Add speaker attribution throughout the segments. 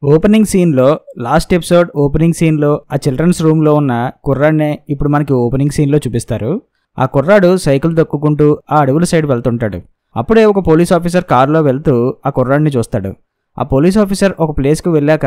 Speaker 1: Opening సీన్లో last episode opening సీన్లో ఆ చిల్డ్రన్స్ రూమ్లో ఉన్న కుర్రాడినే ఇప్పుడు మనకి ఓపెనింగ్ సీన్లో చూపిస్తారు. ఆ కుర్రాడు సైకిల్ తొక్కుకుంటూ ఆ అడవుల సైడ్ వెళ్తుంటాడు. అప్పుడే ఒక పోలీస్ ఆఫీసర్ కారులో వెళ్తూ ఆ కుర్రాడిని చూస్తాడు. ఆ పోలీస్ ఆఫీసర్ ఒక ప్లేస్కి వెళ్ళాక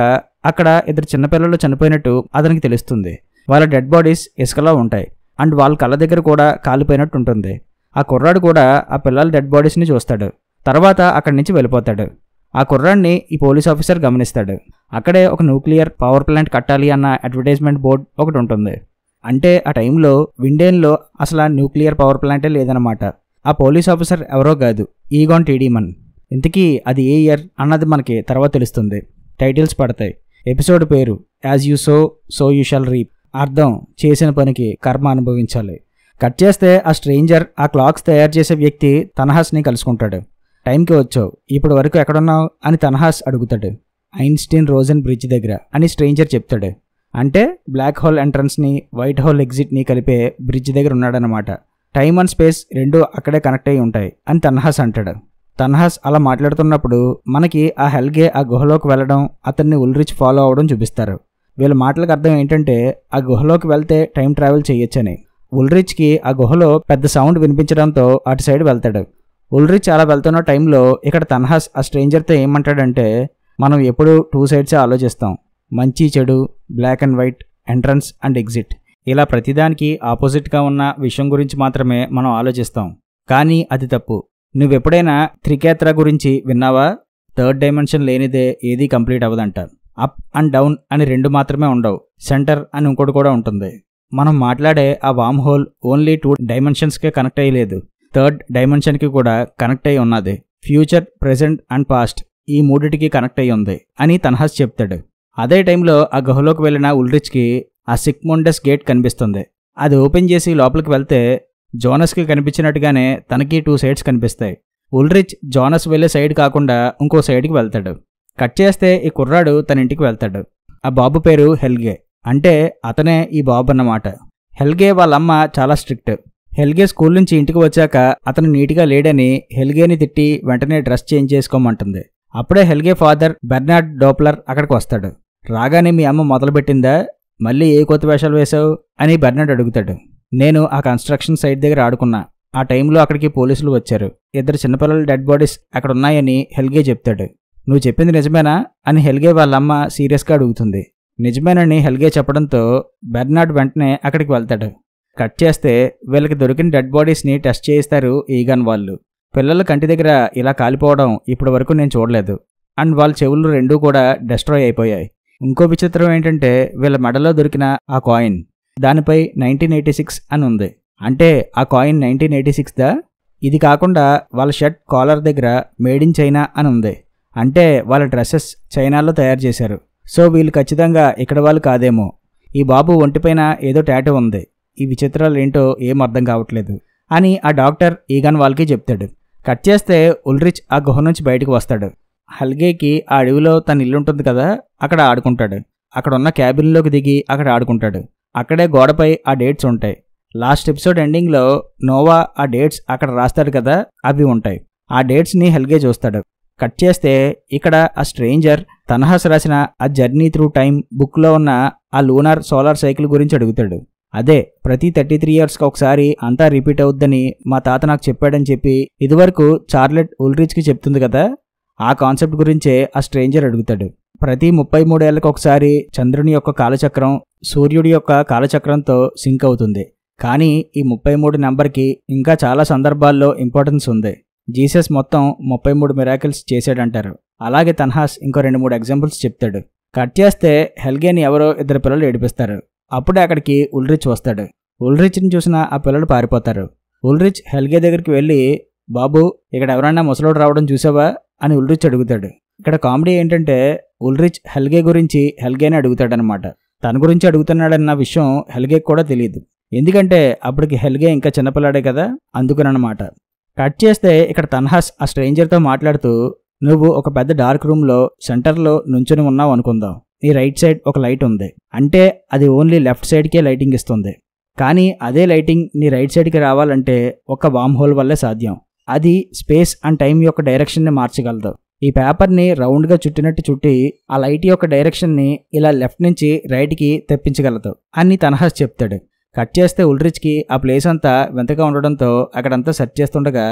Speaker 1: అక్కడ ఇద్దరు చిన్నపిల్లలు చనిపోయినట్టు అతనికి తెలుస్తుంది. వాళ్ళ డెడ్ బాడీస్ ఇసుకలో ఉంటాయి అండ్ వాళ్ళ కళ్ళ దగ్గర కూడా కాలిపోయినట్టు ఉంటుంది. ఆ కుర్రాడు కూడా ఆ పిల్లల డెడ్ బాడీస్ని చూస్తాడు. తర్వాత అక్కడి నుంచి వెళ్ళిపోతాడు. ఆ కుర్రాడిని ఈ పోలీస్ ఆఫీసర్ గమనిస్తాడు. అక్కడే ఒక న్యూక్లియర్ పవర్ ప్లాంట్ కట్టాలి అన్న అడ్వర్టైజ్మెంట్ బోర్డ్ ఒకటి ఉంటుంది. అంటే ఆ టైంలో విండేన్లో అసలు ఆ న్యూక్లియర్ పవర్ ప్లాంటే లేదనమాట. ఆ పోలీస్ ఆఫీసర్ ఎవరో కాదు, ఈగాన్ టీడీమన్. ఇంతకీ అది ఏ ఇయర్ అన్నది మనకి తర్వాత తెలుస్తుంది. టైటిల్స్ పడతాయి. ఎపిసోడ్ పేరు as you so you shawl reap. అర్థం చేసిన పనికి కర్మ అనుభవించాలి. కట్ చేస్తే ఆ స్ట్రేంజర్ ఆ క్లాక్స్ తయారు చేసే వ్యక్తి తన్హాస్ని కలుసుకుంటాడు. టైంకి వచ్చావు, ఇప్పటి వరకు ఎక్కడున్నావు అని తన్హాస్ అడుగుతాడు. ఐన్స్టీన్ రోజన్ బ్రిడ్జ్ దగ్గర అని స్ట్రేంజర్ చెప్తాడు. అంటే బ్లాక్ హోల్ ఎంట్రన్స్ని వైట్ హోల్ ఎగ్జిట్ని కలిపే బ్రిడ్జ్ దగ్గర ఉన్నాడనమాట. టైమ్ అండ్ స్పేస్ రెండూ అక్కడే కనెక్ట్ అయి ఉంటాయి అని తన్హాస్ అంటాడు. తన్హాస్ అలా మాట్లాడుతున్నప్పుడు మనకి ఆ హెల్గే ఆ గుహలోకి వెళ్ళడం, అతన్ని ఉల్రిచ్ ఫాలో అవడం చూపిస్తారు. వీళ్ళ మాటలకు అర్థం ఏంటంటే ఆ గుహలోకి వెళ్తే టైం ట్రావెల్ చేయొచ్చని. ఉల్రిచ్కి ఆ గుహలో పెద్ద సౌండ్ వినిపించడంతో అటు సైడ్ వెళ్తాడు. ఉల్రిచ్ అలా వెళ్తున్న టైంలో ఇక్కడ తన్హాస్ ఆ స్ట్రేంజర్తో ఏమంటాడంటే, మనం ఎప్పుడూ 2 సైడ్సే ఆలోచిస్తాం. మంచి చెడు, black and white, entrance and exit, ఇలా ప్రతిదానికి ఆపోజిట్గా ఉన్న విషయం గురించి మాత్రమే మనం ఆలోచిస్తాం. కానీ అది తప్పు. నువ్వెప్పుడైనా త్రికేత్ర గురించి విన్నావా? 3rd డైమెన్షన్ లేనిదే ఏదీ కంప్లీట్ అవ్వదంట. అప్ అండ్ డౌన్ అని 2 మాత్రమే ఉండవు, సెంటర్ అని ఇంకోటి కూడా ఉంటుంది. మనం మాట్లాడే ఆ వామ్ హోల్ ఓన్లీ 2 డైమెన్షన్స్కే కనెక్ట్ అయ్యలేదు, 3rd డైమెన్షన్కి కూడా కనెక్ట్ అయి ఉన్నది. ఫ్యూచర్, ప్రెజెంట్ అండ్ పాస్ట్ ఈ మూడిటికి కనెక్ట్ అయి ఉంది అని తన్హాస్ చెప్తాడు. అదే టైంలో ఆ గుహలోకి వెళ్ళిన ఉల్రిచ్కి ఆ సిగ్ముండస్ గేట్ కనిపిస్తుంది. అది ఓపెన్ చేసి లోపలికి వెళ్తే జోనస్కి కనిపించినట్టుగానే తనకి 2 సైడ్స్ కనిపిస్తాయి. ఉల్రిచ్ జోనస్ వెళ్ళే సైడ్ కాకుండా ఇంకో సైడ్కి వెళ్తాడు. కట్ చేస్తే ఈ కుర్రాడు తన ఇంటికి వెళ్తాడు. ఆ బాబు పేరు హెల్గే, అంటే అతనే ఈ బాబు అన్నమాట. హెల్గే వాళ్ళమ్మ చాలా స్ట్రిక్ట్. హెల్గే స్కూల్ నుంచి ఇంటికి వచ్చాక అతను నీట్గా లేడని హెల్గేని తిట్టి వెంటనే డ్రెస్ చేంజ్ చేసుకోమంటుంది. అప్పుడే హెల్గే ఫాదర్ బెర్నార్డ్ డోప్లర్ అక్కడికి వస్తాడు. రాగానే మీ అమ్మ మొదలుపెట్టిందా, మళ్ళీ ఏ కొత్త వేషాలు వేశావు అని బెర్నార్డ్ అడుగుతాడు. నేను ఆ కన్స్ట్రక్షన్ సైట్ దగ్గర ఆడుకున్నా, ఆ టైంలో అక్కడికి పోలీసులు వచ్చారు, 2 చిన్నపిల్లల డెడ్ బాడీస్ అక్కడ ఉన్నాయని హెల్గే చెప్తాడు. నువ్వు చెప్పింది నిజమేనా అని హెల్గే వాళ్ళమ్మ సీరియస్గా అడుగుతుంది. నిజమేనని హెల్గే చెప్పడంతో బెర్నార్డ్ వెంటనే అక్కడికి వెళ్తాడు. కట్ చేస్తే వీళ్ళకి దొరికిన డెడ్ బాడీస్ని టెస్ట్ చేయిస్తారు ఈగాన్ వాళ్ళు. పిల్లల కంటి దగ్గర ఇలా కాలిపోవడం ఇప్పటి వరకు నేను చూడలేదు. అండ్ వాళ్ళ చెవులు 2 కూడా డెస్ట్రాయ్ అయిపోయాయి. ఇంకో విచిత్రం ఏంటంటే వీళ్ళ మెడలో దొరికిన ఆ కాయిన్, దానిపై 1986 అని ఉంది. అంటే ఆ కాయిన్ 1986దా? ఇది కాకుండా వాళ్ళ షర్ట్ కాలర్ దగ్గర మేడ్ ఇన్ చైనా అని ఉంది. అంటే వాళ్ళ డ్రెస్సెస్ చైనాలో తయారు చేశారు. సో వీళ్ళు ఖచ్చితంగా ఇక్కడ వాళ్ళు కాదేమో. ఈ బాబు ఒంటిపైన ఏదో టాటూ ఉంది. ఈ విచిత్రాలు ఏంటో ఏం అర్థం కావట్లేదు అని ఆ డాక్టర్ ఈగాన్ వాళ్ళకి చెప్తాడు. కట్ చేస్తే ఉల్రిచ్ ఆ గుహ నుంచి బయటకు వస్తాడు. హెల్గేకి ఆ అడవిలో తన ఇల్లు ఉంటుంది కదా, అక్కడ ఆడుకుంటాడు. అక్కడ ఉన్న క్యాబిన్లోకి దిగి అక్కడ ఆడుకుంటాడు. అక్కడే గోడపై ఆ డేట్స్ ఉంటాయి. లాస్ట్ ఎపిసోడ్ ఎండింగ్లో నోవా ఆ డేట్స్ అక్కడ రాస్తాడు కదా, అవి ఉంటాయి. ఆ డేట్స్ని హెల్గే చూస్తాడు. కట్ చేస్తే ఇక్కడ ఆ స్ట్రేంజర్ తన్హాస్ రాసిన ఆ జర్నీ త్రూ టైమ్ బుక్లో ఉన్న ఆ లూనార్ సోలార్ సైకిల్ గురించి అడుగుతాడు. అదే ప్రతి 33 ఇయర్స్కి ఒకసారి అంతా రిపీట్ అవుద్దని మా తాత నాకు చెప్పాడని చెప్పి ఇదివరకు చార్లెట్ ఉల్రిచ్కి చెప్తుంది కదా, ఆ కాన్సెప్ట్ గురించే ఆ స్ట్రేంజర్ అడుగుతాడు. ప్రతి 33 ఏళ్ళకి ఒకసారి చంద్రుని యొక్క కాలచక్రం సూర్యుడి యొక్క కాలచక్రంతో సింక్ అవుతుంది. కానీ ఈ 33 నెంబర్కి ఇంకా చాలా సందర్భాల్లో ఇంపార్టెన్స్ ఉంది. జీసస్ మొత్తం 33 మిరాకిల్స్ చేశాడంటారు. అలాగే తన్హాస్ ఇంకో 2-3 ఎగ్జాంపుల్స్ చెప్తాడు. కట్ చేస్తే హెల్గేని ఎవరో 2 పిల్లలు ఏడిపిస్తారు. అప్పుడే అక్కడికి ఉల్రిచ్ వస్తాడు. ఉల్రిచ్ని చూసిన ఆ పిల్లలు పారిపోతారు. ఉల్రిచ్ హెల్గే దగ్గరికి వెళ్ళి, బాబు ఇక్కడ ఎవరైనా ముసలోడు రావడం చూసావా అని ఉల్రిచ్ అడుగుతాడు. ఇక్కడ కామెడీ ఏంటంటే ఉల్రిచ్ హెల్గే గురించి హెల్గేని అడుగుతాడనమాట. తన గురించి అడుగుతున్నాడన్న విషయం హెల్గేకి కూడా తెలియదు. ఎందుకంటే అప్పటికి హెల్గే ఇంకా చిన్నపిల్లాడే కదా, అందుకునమాట. కట్ చేస్తే ఇక్కడ తన్హాస్ ఆ స్ట్రేంజర్తో మాట్లాడుతూ, నువ్వు ఒక పెద్ద డార్క్ రూమ్లో సెంటర్లో నుంచుని ఉన్నావు అనుకుందాం. నీ రైట్ సైడ్ ఒక లైట్ ఉంది. అంటే అది ఓన్లీ లెఫ్ట్ సైడ్కే లైటింగ్ ఇస్తుంది. కానీ అదే లైటింగ్ నీ రైట్ సైడ్కి రావాలంటే ఒక వామ్ హోల్ వల్లే సాధ్యం. అది స్పేస్ అండ్ టైం యొక్క డైరెక్షన్ని మార్చగలదు. ఈ పేపర్ని రౌండ్గా చుట్టినట్టు చుట్టి ఆ లైట్ యొక్క డైరెక్షన్ని ఇలా లెఫ్ట్ నుంచి రైట్కి తెప్పించగలదు అని తన్హాస్ చెప్తాడు. కట్ చేస్తే ఉల్రిచ్కి ఆ ప్లేస్ అంతా వింతగా ఉండడంతో అక్కడంతా సెర్చ్ చేస్తుండగా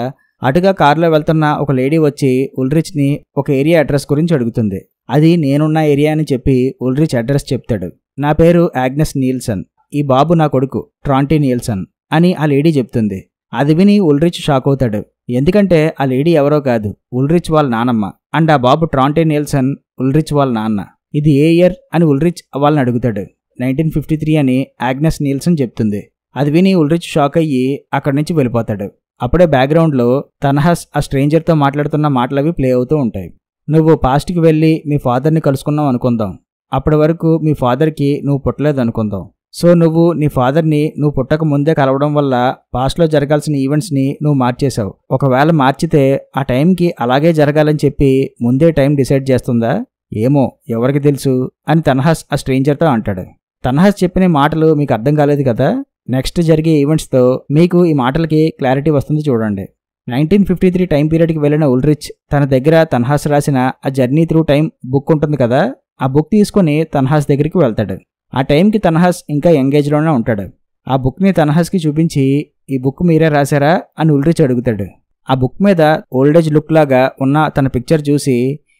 Speaker 1: అటుగా కారులో వెళ్తున్న ఒక లేడీ వచ్చి ఉల్రిచ్ని ఒక ఏరియా అడ్రస్ గురించి అడుగుతుంది. అది నేనున్న ఏరియా అని చెప్పి ఉల్రిచ్ అడ్రస్ చెప్తాడు. నా పేరు ఆగ్నెస్ నీల్సన్, ఈ బాబు నా కొడుకు ట్రాంటీ నీల్సన్ అని ఆ లేడీ చెప్తుంది. అది విని ఉల్రిచ్ షాక్ అవుతాడు. ఎందుకంటే ఆ లేడీ ఎవరో కాదు, ఉల్రిచ్ వాళ్ళ నానమ్మ. అండ్ ఆ బాబు ట్రాంటీ నీల్సన్ ఉల్రిచ్ వాళ్ళ నాన్న. ఇది ఏ ఇయర్ అని ఉల్రిచ్ వాళ్ళని అడుగుతాడు. 1953 అని ఆగ్నెస్ నీల్సన్ చెప్తుంది. అది విని ఉల్రిచ్ షాక్ అయ్యి అక్కడి నుంచి వెళ్ళిపోతాడు. అప్పుడే బ్యాక్గ్రౌండ్లో తన్హాస్ ఆ స్ట్రేంజర్తో మాట్లాడుతున్న మాటలవి ప్లే అవుతూ ఉంటాయి. నువ్వు పాస్ట్కి వెళ్ళి మీ ఫాదర్ని కలుసుకున్నావు అనుకుందాం. అప్పటి వరకు మీ ఫాదర్కి నువ్వు పుట్టలేదు అనుకుందాం. సో నువ్వు నీ ఫాదర్ని నువ్వు పుట్టక ముందే కలవడం వల్ల పాస్ట్లో జరగాల్సిన ఈవెంట్స్ని నువ్వు మార్చేశావు. ఒకవేళ మార్చితే ఆ టైంకి అలాగే జరగాలని చెప్పి ముందే టైం డిసైడ్ చేస్తుందా? ఏమో, ఎవరికి తెలుసు అని తన్హాస్ ఆ స్ట్రేంజర్తో అంటాడు. తన్హాస్ చెప్పిన మాటలు మీకు అర్థం కాలేదు కదా? నెక్స్ట్ జరిగే ఈవెంట్స్తో మీకు ఈ మాటలకి క్లారిటీ వస్తుంది చూడండి. 1953 టైం పీరియడ్కి వెళ్ళిన ఉల్రిచ్ తన దగ్గర తన్హాస్ రాసిన ఆ జర్నీ త్రూ టైం బుక్ ఉంటుంది కదా, ఆ బుక్ తీసుకుని తన్హాస్ దగ్గరికి వెళ్తాడు. ఆ టైంకి తన్హాస్ ఇంకా ఎంగేజ్లోనే ఉంటాడు. ఆ బుక్ని తన్హాస్కి చూపించి ఈ బుక్ మీరే రాశారా అని ఉల్రిచ్ అడుగుతాడు. ఆ బుక్ మీద ఓల్డేజ్ లుక్ లాగా ఉన్న తన పిక్చర్ చూసి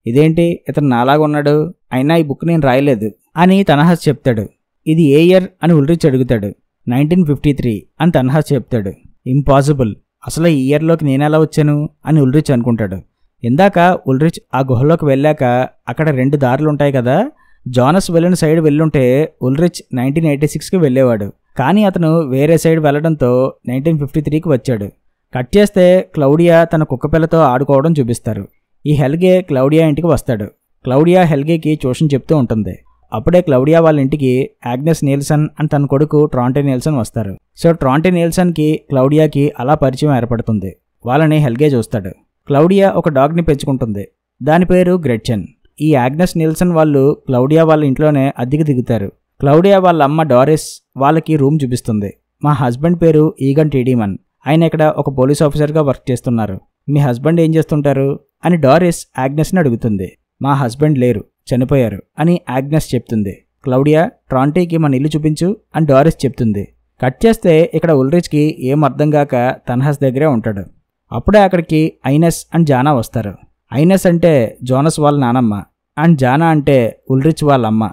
Speaker 1: ఇదేంటి ఇతను నాలాగా ఉన్నాడు, అయినా ఈ బుక్ నేను రాయలేదు అని తన్హాస్ చెప్తాడు. ఇది ఏ ఇయర్ అని ఉల్రిచ్ అడుగుతాడు. 1953 అని తన్హాస్ చెప్తాడు. ఇంపాసిబుల్, అసలు ఈ ఇయర్లోకి నేనెలా వచ్చాను అని ఉల్రిచ్ అనుకుంటాడు. ఇందాక ఉల్రిచ్ ఆ గుహలోకి వెళ్ళాక అక్కడ 2 దారులుంటాయి కదా, జానస్ వెళ్ళిన సైడ్ వెళ్ళుంటే ఉల్రిచ్ 1986కి వెళ్ళేవాడు. కానీ అతను వేరే సైడ్ వెళ్లడంతో 1953కి వచ్చాడు. కట్ చేస్తే క్లౌడియా తన కుక్కపిల్లతో ఆడుకోవడం చూపిస్తారు. ఈ హెల్గే క్లౌడియా ఇంటికి వస్తాడు. క్లౌడియా హెల్గేకి ట్యూషన్ చెప్తూ ఉంటుంది. అప్పుడే క్లౌడియా వాళ్ళ ఇంటికి ఆగ్నెస్ నీల్సన్ అని తన కొడుకు ట్రాంటీ నీల్సన్ వస్తారు. సో ట్రాంటీ నీల్సన్కి క్లౌడియాకి అలా పరిచయం ఏర్పడుతుంది. వాళ్ళని హెల్గే చూస్తాడు. క్లౌడియా ఒక డాగ్ని పెంచుకుంటుంది. దాని పేరు గ్రెట్చెన్. ఈ ఆగ్నెస్ నీల్సన్ వాళ్ళు క్లౌడియా వాళ్ళ ఇంట్లోనే అద్దెకి దిగుతారు. క్లౌడియా వాళ్ళ అమ్మ డారిస్ వాళ్ళకి రూమ్ చూపిస్తుంది. మా హస్బెండ్ పేరు ఈగన్ టీడీమన్, ఆయన ఇక్కడ ఒక పోలీస్ ఆఫీసర్గా వర్క్ చేస్తున్నారు. మీ హస్బెండ్ ఏం చేస్తుంటారు అని డారిస్ ఆగ్నెస్ని అడుగుతుంది. మా హస్బెండ్ లేరు, చనిపోయారు అని ఆగ్నెస్ చెప్తుంది. క్లౌడియా ట్రాంటీకి మన ఇల్లు చూపించు అని డారిస్ చెప్తుంది. కట్ చేస్తే ఇక్కడ ఉల్రిచ్కి ఏం అర్థం కాక తన్హాస్ దగ్గరే ఉంటాడు. అప్పుడే అక్కడికి ఐనెస్ అండ్ జానా వస్తారు. ఐనెస్ అంటే జోనస్ వాళ్ళ నానమ్మ అండ్ జానా అంటే ఉల్రిచ్ వాళ్ళ అమ్మ.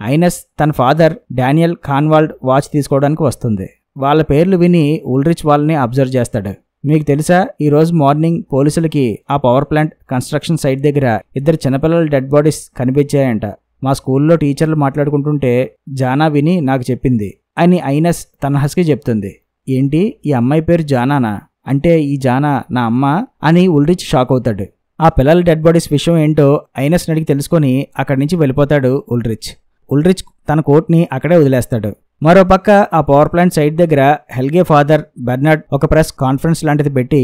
Speaker 1: ఐనెస్ తన ఫాదర్ డానియల్ కాన్వాల్డ్ వాచ్ తీసుకోవడానికి వస్తుంది. వాళ్ళ పేర్లు విని ఉల్రిచ్ వాళ్ళని అబ్జర్వ్ చేస్తాడు. మీకు తెలుసా, ఈరోజు మార్నింగ్ పోలీసులకి ఆ పవర్ ప్లాంట్ కన్స్ట్రక్షన్ సైట్ దగ్గర 2 చిన్నపిల్లల డెడ్ బాడీస్ కనిపించాయంట. మా స్కూల్లో టీచర్లు మాట్లాడుకుంటుంటే జానా విని నాకు చెప్పింది అని ఐనెస్ తన్హాస్కి చెప్తుంది. ఏంటి, ఈ అమ్మాయి పేరు జానానా? అంటే ఈ జానా నా అమ్మ అని ఉల్రిచ్ షాక్ అవుతాడు. ఆ పిల్లల డెడ్ బాడీస్ విషయం ఏంటో ఐనెస్ అడిగి తెలుసుకొని అక్కడి నుంచి వెళ్ళిపోతాడు ఉల్రిచ్. ఉల్రిచ్ తన కోట్ని అక్కడే వదిలేస్తాడు. మరోపక్క ఆ పవర్ ప్లాంట్ సైట్ దగ్గర హెల్గే ఫాదర్ బెర్నార్డ్ ఒక ప్రెస్ కాన్ఫరెన్స్ లాంటిది పెట్టి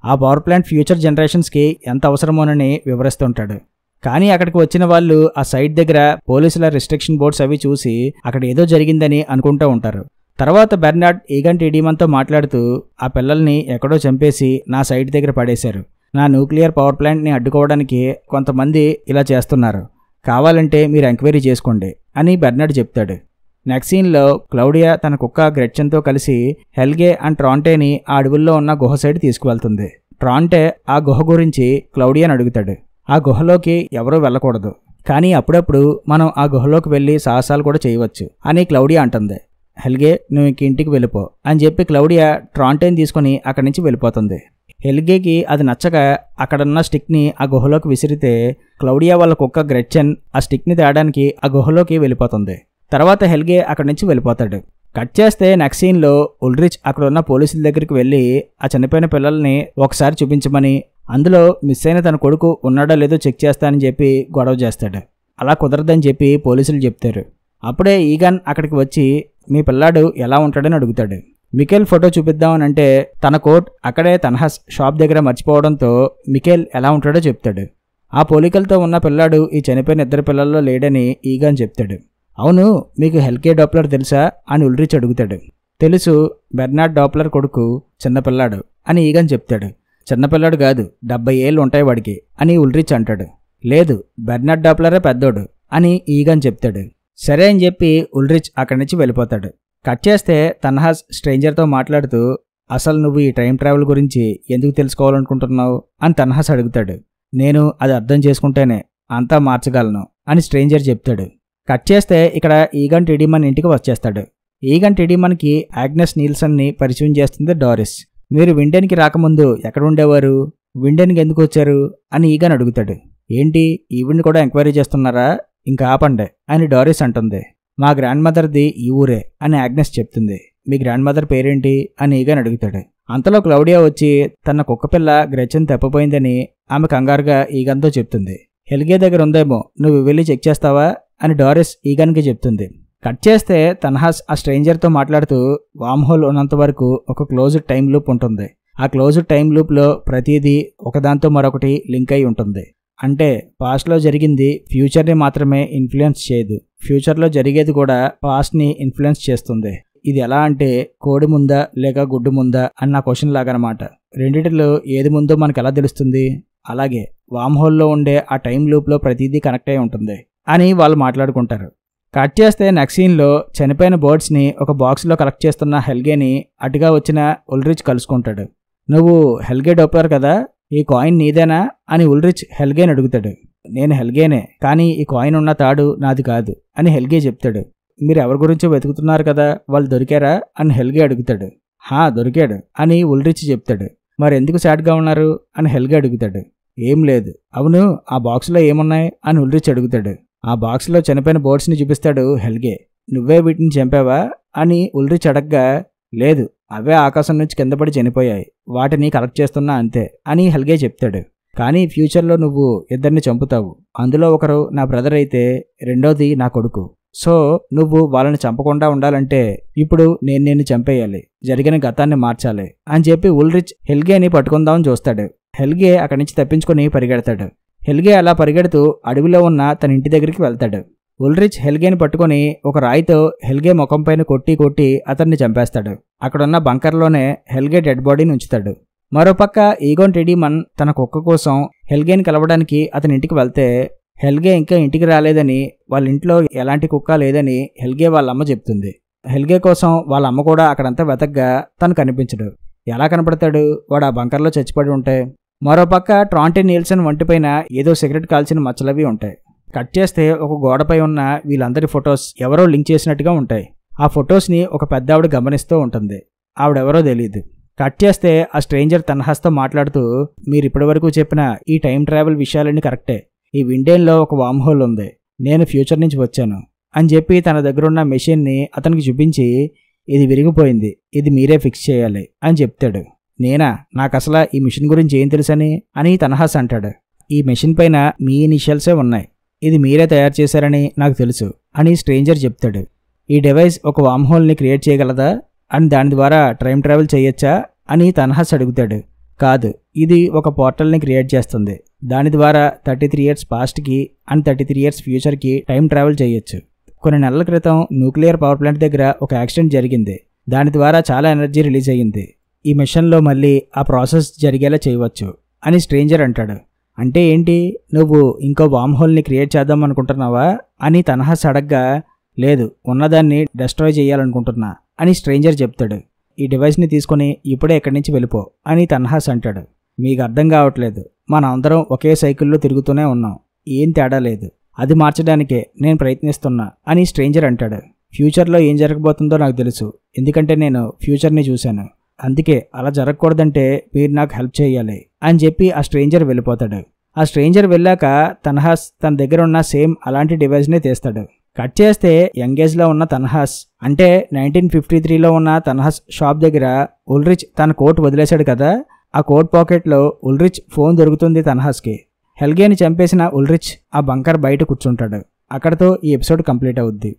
Speaker 1: ఆ పవర్ ప్లాంట్ ఫ్యూచర్ జనరేషన్స్కి ఎంత అవసరమోనని వివరిస్తుంటాడు. కానీ అక్కడికి వచ్చిన వాళ్ళు ఆ సైట్ దగ్గర పోలీసుల రిస్ట్రిక్షన్ బోర్డ్స్ అవి చూసి అక్కడ ఏదో జరిగిందని అనుకుంటూ ఉంటారు. తర్వాత బెర్నార్డ్ ఈగన్ టీడీమన్తో మాట్లాడుతూ ఆ పిల్లల్ని ఎక్కడో చంపేసి నా సైట్ దగ్గర పడేశారు. నా న్యూక్లియర్ పవర్ ప్లాంట్ని అడ్డుకోవడానికి కొంతమంది ఇలా చేస్తున్నారు. కావాలంటే మీరు ఎంక్వైరీ చేసుకోండి అని బెర్నార్డ్ చెప్తాడు. నెక్స్ట్ సీన్లో క్లౌడియా తన కుక్క గ్రెట్చెన్తో కలిసి హెల్గే అండ్ ట్రాంటేని ఆ అడవుల్లో ఉన్న గుహ సైడ్ తీసుకువెళ్తుంది. ట్రాంటే ఆ గుహ గురించి క్లౌడియాని అడుగుతాడు. ఆ గుహలోకి ఎవరూ వెళ్ళకూడదు, కానీ అప్పుడప్పుడు మనం ఆ గుహలోకి వెళ్ళి సాహసాలు కూడా చేయవచ్చు అని క్లౌడియా అంటుంది. హెల్గే నువ్వు ఇంక ఇంటికి వెళ్ళిపో అని చెప్పి క్లౌడియా ట్రాంటేని తీసుకుని అక్కడి నుంచి వెళ్ళిపోతుంది. హెల్గేకి అది నచ్చక అక్కడున్న స్టిక్ని ఆ గుహలోకి విసిరితే క్లౌడియా వాళ్ళ కుక్క గ్రెట్చెన్ ఆ స్టిక్ని తేడానికి ఆ గుహలోకి వెళ్ళిపోతుంది. తర్వాత హెల్గే అక్కడి నుంచి వెళ్ళిపోతాడు. కట్ చేస్తే నెక్స్ట్ సీన్లో ఉల్రిచ్ అక్కడ ఉన్న పోలీసుల దగ్గరికి వెళ్ళి ఆ చనిపోయిన పిల్లల్ని ఒకసారి చూపించమని, అందులో మిస్ అయిన తన కొడుకు ఉన్నాడో లేదో చెక్ చేస్తానని చెప్పి గొడవ చేస్తాడు. అలా కుదరదని చెప్పి పోలీసులు చెప్తారు. అప్పుడే ఈగన్ అక్కడికి వచ్చి మీ పిల్లాడు ఎలా ఉంటాడని అడుగుతాడు. మికేల్ ఫోటో చూపిద్దామని అంటే తన కోట్ అక్కడే తన్హాస్ షాప్ దగ్గర మర్చిపోవడంతో మికేల్ ఎలా ఉంటాడో చెప్తాడు. ఆ పోలికలతో ఉన్న పిల్లాడు ఈ చనిపోయిన 2 పిల్లల్లో లేడని ఈగన్ చెప్తాడు. అవును, మీకు హెల్గే డాప్లర్ తెలుసా అని ఉల్రిచ్ అడుగుతాడు. తెలుసు, బెర్నార్డ్ డాప్లర్ కొడుకు, చిన్నపిల్లాడు అని ఈగన్ చెప్తాడు. చిన్నపిల్లాడు కాదు, 70 ఏళ్ళు ఉంటాయి వాడికి అని ఉల్రిచ్ అంటాడు. లేదు, బెర్నార్డ్ డాప్లరే పెద్దోడు అని ఈగన్ చెప్తాడు. సరే అని చెప్పి ఉల్రిచ్ అక్కడి నుంచి వెళ్ళిపోతాడు. కట్ చేస్తే తన్హాస్ స్ట్రేంజర్తో మాట్లాడుతూ, అసలు నువ్వు ఈ టైం ట్రావెల్ గురించి ఎందుకు తెలుసుకోవాలనుకుంటున్నావు అని తన్హాస్ అడుగుతాడు. నేను అది అర్థం చేసుకుంటేనే అంతా మార్చగలను అని స్ట్రేంజర్ చెప్తాడు. కట్ చేస్తే ఇక్కడ ఈగన్ టిడిమన్ ఇంటికి వచ్చేస్తాడు. ఈగన్ టిడిమన్కి ఆగ్నెస్ నీల్సన్ని పరిచయం చేస్తుంది డారిస్. మీరు విండెన్కి రాకముందు ఎక్కడ ఉండేవారు, విండెన్కి ఎందుకు వచ్చారు అని ఈగన్ అడుగుతాడు. ఏంటి, ఈవిడ్ని కూడా ఎంక్వైరీ చేస్తున్నారా, ఇంకా ఆపండి అని డారిస్ అంటుంది. మా గ్రాండ్ మదర్ది ఈ ఊరే అని ఆగ్నెస్ చెప్తుంది. మీ గ్రాండ్ మదర్ పేరేంటి అని ఈగన్ అడుగుతాడు. అంతలో క్లౌడియా వచ్చి తన కుక్కపిల్ల గ్రెచెన్ తప్పిపోయిందని ఆమె కంగారుగా ఈగన్తో చెప్తుంది. హెల్గే దగ్గర ఉందేమో, నువ్వు వెళ్ళి చెక్ చేస్తావా అని డారిస్ ఈగన్కి చెప్తుంది. కట్ చేస్తే తన్హాస్ ఆ స్ట్రేంజర్తో మాట్లాడుతూ, వామ్ హోల్ ఉన్నంత వరకు ఒక క్లోజ్డ్ టైం లూప్ ఉంటుంది. ఆ క్లోజ్డ్ టైం లూప్లో ప్రతిదీ ఒకదాంతో మరొకటి లింక్ అయి ఉంటుంది. అంటే పాస్ట్లో జరిగింది ఫ్యూచర్ని మాత్రమే ఇన్ఫ్లుయెన్స్ చేయదు, ఫ్యూచర్లో జరిగేది కూడా పాస్ట్ని ఇన్ఫ్లుయెన్స్ చేస్తుంది. ఇది ఎలా అంటే కోడి ముందా లేక గుడ్డు ముందా అన్న క్వశ్చన్ లాగనమాట. రెండిటిలో ఏది ముందో మనకు ఎలా తెలుస్తుంది? అలాగే వామ్ హోల్లో ఉండే ఆ టైం లూప్లో ప్రతిదీ కనెక్ట్ అయి ఉంటుంది అని వాళ్ళు మాట్లాడుకుంటారు. కట్ చేస్తే నెక్స్ట్ సీన్లో చనిపోయిన బర్డ్స్ని ఒక బాక్స్లో కలెక్ట్ చేస్తున్న హెల్గేని అటుగా వచ్చిన ఉల్రిచ్ కలుసుకుంటాడు. నువ్వు హెల్గే డోప్లర్ కదా, ఈ కాయిన్ నీదేనా అని ఉల్రిచ్ హెల్గేని అడుగుతాడు. నేను హెల్గేనే, కానీ ఈ కాయిన్ ఉన్న తాడు నాది కాదు అని హెల్గే చెప్తాడు. మీరు ఎవరి గురించో వెతుకుతున్నారు కదా, వాళ్ళు దొరికారా అని హెల్గే అడుగుతాడు. హా, దొరికాడు అని ఉల్రిచ్ చెప్తాడు. మరెందుకు సాడ్గా ఉన్నారు అని హెల్గే అడుగుతాడు. ఏం లేదు. అవును, ఆ బాక్స్లో ఏమున్నాయి అని ఉల్రిచ్ అడుగుతాడు. ఆ బాక్స్లో చనిపోయిన బర్డ్స్ని చూపిస్తాడు హెల్గే. నువ్వే వీటిని చంపావా అని ఉల్రిచ్ అడగ్గా, లేదు, అవే ఆకాశం నుంచి కింద పడి చనిపోయాయి, వాటిని కలెక్ట్ చేస్తున్నా అంతే అని హెల్గే చెప్తాడు. కానీ ఫ్యూచర్లో నువ్వు ఇద్దరిని చంపుతావు, అందులో ఒకరు నా బ్రదర్ అయితే రెండోది నా కొడుకు. సో నువ్వు వాళ్ళని చంపకుండా ఉండాలంటే ఇప్పుడు నేను నిన్ను చంపేయాలి, జరిగిన గతాన్ని మార్చాలి అని చెప్పి ఉల్రిచ్ హెల్గేని పట్టుకుందామని చూస్తాడు. హెల్గే అక్కడి నుంచి తప్పించుకొని పరిగెడతాడు. హెల్గే అలా పరిగెడుతూ అడవిలో ఉన్న తన ఇంటి దగ్గరికి వెళ్తాడు. ఉల్రిచ్ హెల్గేని పట్టుకొని ఒక రాయితో హెల్గే ముఖం పైన కొట్టి అతన్ని చంపేస్తాడు. అక్కడున్న బంకర్లోనే హెల్గే డెడ్ బాడీని ఉంచుతాడు. మరోపక్క ఈగన్ టిడిమన్ తన కుక్క కోసం హెల్గేని కలవడానికి అతని ఇంటికి వెళ్తే హెల్గే ఇంకా ఇంటికి రాలేదని, వాళ్ళ ఇంట్లో ఎలాంటి కుక్క లేదని హెల్గే వాళ్ళ అమ్మ చెప్తుంది. హెల్గే కోసం వాళ్ళ అమ్మ కూడా అక్కడంతా వెతగ్గా తను కనిపించడు. ఎలా కనపడతాడు, వాడు ఆ బంకర్లో చచ్చిపడి ఉంటే? మరోపక్క ట్రాంటీ నీల్సన్ వంటిపైన ఏదో సిగరెట్ కాల్చిన మచ్చలవి ఉంటాయి. కట్ చేస్తే ఒక గోడపై ఉన్న వీళ్ళందరి ఫొటోస్ ఎవరో లింక్ చేసినట్టుగా ఉంటాయి. ఆ ఫొటోస్ని ఒక పెద్ద ఆవిడ గమనిస్తూ ఉంటుంది. ఆవిడెవరో తెలియదు. కట్ చేస్తే ఆ స్ట్రేంజర్ తన్హాస్తో మాట్లాడుతూ, మీరు ఇప్పటివరకు చెప్పిన ఈ టైం ట్రావెల్ విషయాలన్నీ కరెక్టే, ఈ విండేన్లో ఒక వామ్ హోల్ ఉంది, నేను ఫ్యూచర్ నుంచి వచ్చాను అని చెప్పి తన దగ్గరున్న మెషిన్ని అతనికి చూపించి, ఇది విరిగిపోయింది, ఇది మీరే ఫిక్స్ చేయాలి అని చెప్తాడు. నేనా, నాకు అసలు ఈ మిషన్ గురించి ఏం తెలుసని అని తన్హాస్ అంటాడు. ఈ మెషిన్ పైన మీ ఇనిషియల్సే ఉన్నాయి, ఇది మీరే తయారు చేశారని నాకు తెలుసు అని స్ట్రేంజర్ చెప్తాడు. ఈ డివైస్ ఒక వామ్ హోల్ని క్రియేట్ చేయగలదా అని, దాని ద్వారా టైం ట్రావెల్ చేయొచ్చా అని తన్హాస్ అడుగుతాడు. కాదు, ఇది ఒక పోర్టల్ని క్రియేట్ చేస్తుంది, దాని ద్వారా 33 ఇయర్స్ పాస్ట్కి అండ్ 33 ఇయర్స్ ఫ్యూచర్కి టైం ట్రావెల్ చేయొచ్చు. కొన్ని నెలల క్రితం న్యూక్లియర్ పవర్ ప్లాంట్ దగ్గర ఒక యాక్సిడెంట్ జరిగింది, దాని ద్వారా చాలా ఎనర్జీ రిలీజ్ అయ్యింది, ఈ మిషన్లో మళ్ళీ ఆ ప్రాసెస్ జరిగేలా చేయవచ్చు అని స్ట్రేంజర్ అంటాడు. అంటే ఏంటి, నువ్వు ఇంకో వామ్ హోల్ని క్రియేట్ చేద్దాం అనుకుంటున్నావా అని తన్హాస్ అడగ్గా, లేదు, ఉన్నదాన్ని డెస్ట్రాయ్ చేయాలనుకుంటున్నా అని స్ట్రేంజర్ చెప్తాడు. ఈ డివైస్ని తీసుకుని ఇప్పుడే ఇక్కడి నుంచి వెళ్ళిపో అని తన్హాస్ అంటాడు. మీకు అర్థం కావట్లేదు, మన అందరం ఒకే సైకిల్లో తిరుగుతూనే ఉన్నాం, ఏం తేడా లేదు, అది మార్చడానికే నేను ప్రయత్నిస్తున్నా అని స్ట్రేంజర్ అంటాడు. ఫ్యూచర్లో ఏం జరగబోతుందో నాకు తెలుసు, ఎందుకంటే నేను ఫ్యూచర్ని చూశాను, అందుకే అలా జరగకూడదంటే మీరు నాకు హెల్ప్ చేయాలి అని చెప్పి ఆ స్ట్రేంజర్ వెళ్ళిపోతాడు. ఆ స్ట్రేంజర్ వెళ్ళాక తన్హాస్ తన దగ్గర ఉన్న సేమ్ అలాంటి డివైస్నే తీస్తాడు. కట్ చేస్తే యంగేజ్లో ఉన్న తన్హాస్, అంటే 1953లో ఉన్న తన్హాస్ షాప్ దగ్గర ఉల్రిచ్ తన కోట్ వదిలేశాడు కదా, ఆ కోట్ పాకెట్లో ఉల్రిచ్ ఫోన్ దొరుకుతుంది తన్హాస్కి. హెల్గేని చంపేసిన ఉల్రిచ్ ఆ బంకర్ బయట కూర్చుంటాడు. అక్కడతో ఈ ఎపిసోడ్ కంప్లీట్ అవుద్ది.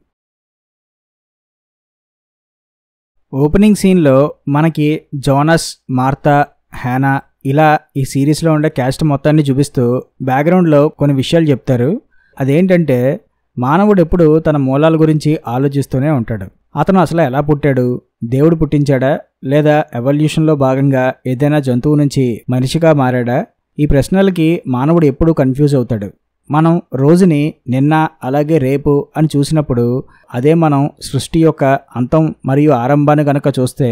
Speaker 1: ఓపెనింగ్ సీన్లో మనకి జోనస్, మార్తా, హ్యానా ఇలా ఈ సిరీస్లో ఉండే క్యాస్ట్ మొత్తాన్ని చూపిస్తూ బ్యాక్గ్రౌండ్లో కొన్ని విషయాలు చెప్తారు. అదేంటంటే, మానవుడు ఎప్పుడు తన మూలాల గురించి ఆలోచిస్తూనే ఉంటాడు. అతను అసలు ఎలా పుట్టాడు, దేవుడు పుట్టించాడా, లేదా ఎవల్యూషన్లో భాగంగా ఏదైనా జంతువు నుంచి మనిషిగా మారాడా? ఈ ప్రశ్నలకి మానవుడు ఎప్పుడూ కన్ఫ్యూజ్ అవుతాడు. మనం రోజుని నిన్న అలాగే రేపు అని చూసినప్పుడు అదే మనం సృష్టి యొక్క అంతం మరియు ఆరంభాన్ని గనక చూస్తే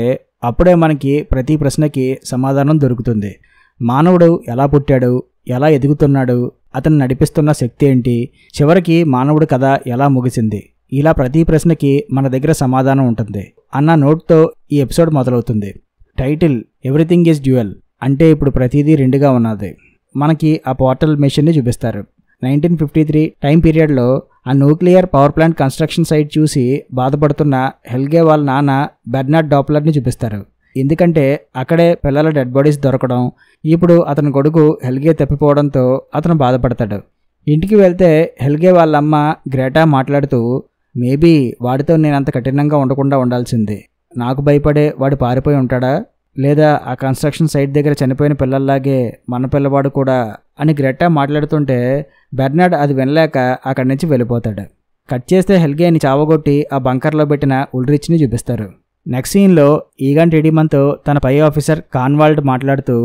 Speaker 1: అప్పుడే మనకి ప్రతి ప్రశ్నకి సమాధానం దొరుకుతుంది. మానవుడు ఎలా పుట్టాడు, ఎలా ఎదుగుతున్నాడు, అతను నడిపిస్తున్న శక్తి ఏంటి, చివరికి మానవుడి కథ ఎలా ముగిసింది, ఇలా ప్రతి ప్రశ్నకి మన దగ్గర సమాధానం ఉంటుంది అన్న నోట్తో ఈ ఎపిసోడ్ మొదలవుతుంది. టైటిల్ ఎవ్రీథింగ్ ఈజ్ డ్యూయల్ అంటే ఇప్పుడు ప్రతిదీ రెండుగా ఉన్నది. మనకి ఆ పోర్టల్ మెషిన్ని చూపిస్తారు. 1953 టైం పీరియడ్లో ఆ nuclear power plant construction site చూసి బాధపడుతున్న హెల్గే వాళ్ళ నాన్న బెర్నార్డ్ డాప్లర్ని చూపిస్తారు. ఎందుకంటే అక్కడే పిల్లల డెడ్ బాడీస్ దొరకడం, ఇప్పుడు అతని కొడుకు హెల్గే తప్పిపోవడంతో అతను బాధపడతాడు. ఇంటికి వెళ్తే హెల్గే వాళ్ళమ్మ గ్రేటా మాట్లాడుతూ, మేబీ వాడితో నేనంత కఠినంగా ఉండకుండా ఉండాల్సింది, నాకు భయపడే వాడు పారిపోయి ఉంటాడా, లేదా ఆ కన్స్ట్రక్షన్ సైట్ దగ్గర చనిపోయిన పిల్లల్లాగే మన పిల్లవాడు కూడా అని గ్రెటా మాట్లాడుతుంటే బెర్నార్డ్ అది వినలేక అక్కడి నుంచి వెళ్ళిపోతాడు. కట్ చేస్తే హెల్గేని చావగొట్టి ఆ బంకర్లో పెట్టిన ఉల్రిచ్ని చూపిస్తారు. నెక్స్ట్ సీన్లో ఈగాన్ టీడీమన్తో తన పై ఆఫీసర్ కాన్వాల్డ్ మాట్లాడుతూ,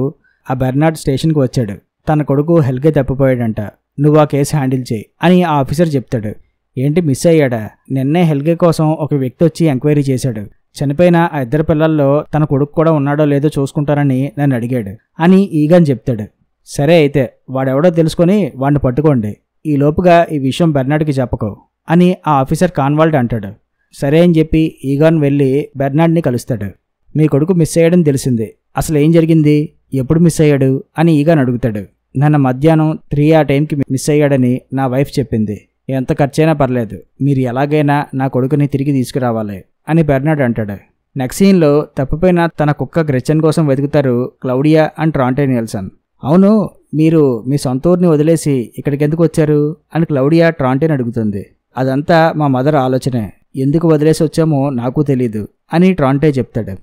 Speaker 1: ఆ బెర్నార్డ్ స్టేషన్కి వచ్చాడు, తన కొడుకు హెల్గే తప్పిపోయాడంట, నువ్వు ఆ కేసు హ్యాండిల్ చేయి అని ఆ ఆఫీసర్ చెప్తాడు. ఏంటి మిస్ అయ్యాడా? నిన్నే హెల్గే కోసం ఒక వ్యక్తి వచ్చి ఎంక్వైరీ చేశాడు, చనిపోయిన ఆ ఇద్దరు పిల్లల్లో తన కొడుకు కూడా ఉన్నాడో లేదో చూసుకుంటారని నన్ను అడిగాడు అని ఈగాన్ చెప్తాడు. సరే అయితే వాడెవడో తెలుసుకొని వాడిని పట్టుకోండి, ఈ లోపుగా ఈ విషయం బెర్నార్డ్కి చెప్పకు అని ఆ ఆఫీసర్ కాన్వాల్డ్ అంటాడు. సరే అని చెప్పి ఈగాన్ వెళ్ళి బెర్నార్డ్ని కలుస్తాడు. మీ కొడుకు మిస్ అయ్యాడని తెలిసింది, అసలు ఏం జరిగింది, ఎప్పుడు మిస్ అయ్యాడు అని ఈగాన్ అడుగుతాడు. నన్ను మధ్యాహ్నం 3 ఆ టైంకి మిస్ అయ్యాడని నా వైఫ్ చెప్పింది, ఎంత ఖర్చైనా పర్లేదు, మీరు ఎలాగైనా నా కొడుకుని తిరిగి తీసుకురావాలి అని బెర్నార్డ్ అంటాడు. నెక్స్ట్ సీన్లో తప్పిపోయిన తన కుక్క గ్రెచెన్ కోసం వెతుకుతారు క్లౌడియా అండ్ ట్రాంటే నిల్సన్. అవును, మీరు మీ సొంత ఊరిని వదిలేసి ఇక్కడికి ఎందుకు వచ్చారు అని క్లౌడియా ట్రాంటేని అడుగుతుంది. అదంతా మా మదర్ ఆలోచనే, ఎందుకు వదిలేసి వచ్చామో నాకు తెలీదు అని ట్రాంటే చెప్తాడు.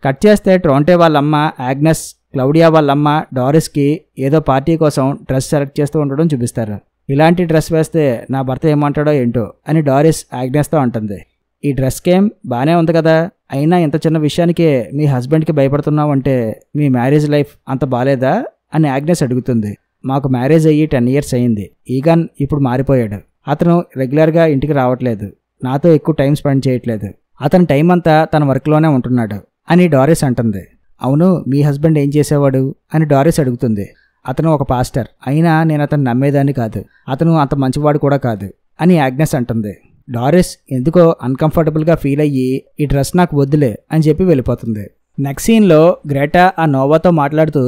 Speaker 1: కట్ చేస్తే ట్రాంటే వాళ్ళమ్మ ఆగ్నెస్ క్లౌడియా వాళ్ళమ్మ డారిస్కి ఏదో పార్టీ కోసం డ్రెస్ సెలెక్ట్ చేస్తూ ఉండడం చూపిస్తారు. ఇలాంటి డ్రెస్ వేస్తే నా భర్త ఏమంటాడో ఏంటో అని డారిస్ ఆగ్నెస్తో అంటుంది. ఈ డ్రెస్ కేమ్ బాగానే ఉంది కదా, అయినా ఇంత చిన్న విషయానికే మీ హస్బెండ్కి భయపడుతున్నావు అంటే మీ మ్యారేజ్ లైఫ్ అంత బాలేదా అని ఆగ్నెస్ అడుగుతుంది. మాకు మ్యారేజ్ అయ్యి 10 years అయింది, ఈగాన్ ఇప్పుడు మారిపోయాడు, అతను రెగ్యులర్గా ఇంటికి రావట్లేదు, నాతో ఎక్కువ టైం స్పెండ్ చేయట్లేదు, అతని టైం అంతా తన వర్క్లోనే ఉంటున్నాడు అని డారిస్ అంటుంది. అవును, మీ హస్బెండ్ ఏం చేసేవాడు అని డారిస్ అడుగుతుంది. అతను ఒక పాస్టర్, అయినా నేను అతను నమ్మేదాన్ని కాదు, అతను అంత మంచివాడు కూడా కాదు అని ఆగ్నెస్ అంటుంది. డారిస్ ఎందుకో అన్కంఫర్టబుల్గా ఫీల్ అయ్యి ఈ డ్రెస్ నాకు వద్దులే అని చెప్పి వెళ్ళిపోతుంది. నెక్స్ట్ సీన్లో గ్రేటా ఆ నోవాతో మాట్లాడుతూ,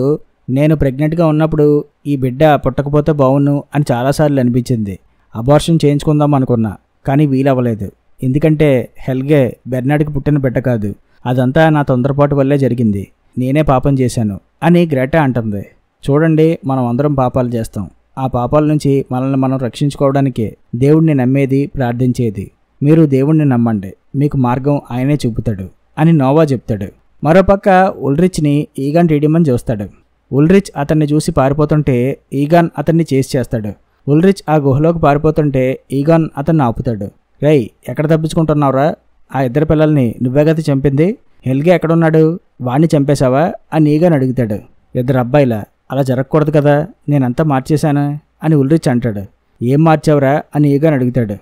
Speaker 1: నేను ప్రెగ్నెంట్గా ఉన్నప్పుడు ఈ బిడ్డ పుట్టకపోతే బావును అని చాలాసార్లు అనిపించింది, అబార్షన్ చేయించుకుందాం అనుకున్నా కానీ వీలవ్వలేదు, ఎందుకంటే హెల్గే బెర్నార్డ్కి పుట్టిన బిడ్డ కాదు, అదంతా నా తొందరపాటు వల్లే జరిగింది, నేనే పాపం చేశాను అని గ్రేటా అంటుంది. చూడండి, మనం అందరం పాపాలు చేస్తాం, ఆ పాపాల నుంచి మనల్ని మనం రక్షించుకోవడానికి దేవుణ్ణి నమ్మేది, ప్రార్థించేది, మీరు దేవుణ్ణి నమ్మండి, మీకు మార్గం ఆయనే చూపుతాడు అని నోవా చెప్తాడు. మరోపక్క ఉల్రిచ్ని ఈగాన్ టీడీమన్ చూస్తాడు. ఉల్రిచ్ అతన్ని చూసి పారిపోతుంటే ఈగాన్ అతన్ని చేసి చేస్తాడు. ఉల్రిచ్ ఆ గుహలోకి పారిపోతుంటే ఈగాన్ అతన్ని ఆపుతాడు. రై, ఎక్కడ తప్పించుకుంటున్నావురా, ఆ ఇద్దరు పిల్లల్ని నువ్వే గతి చంపింది, హెల్గే ఎక్కడున్నాడు, వాణ్ణి చంపేశావా అని ఈగాన్ అడుగుతాడు. ఇద్దరు అబ్బాయిలా, అలా జరగకూడదు కదా, నేనంతా మార్చేశాను అని ఉల్రిచ్ అంటాడు. ఏం మార్చావురా అని ఈగాన్ అడుగుతాడు.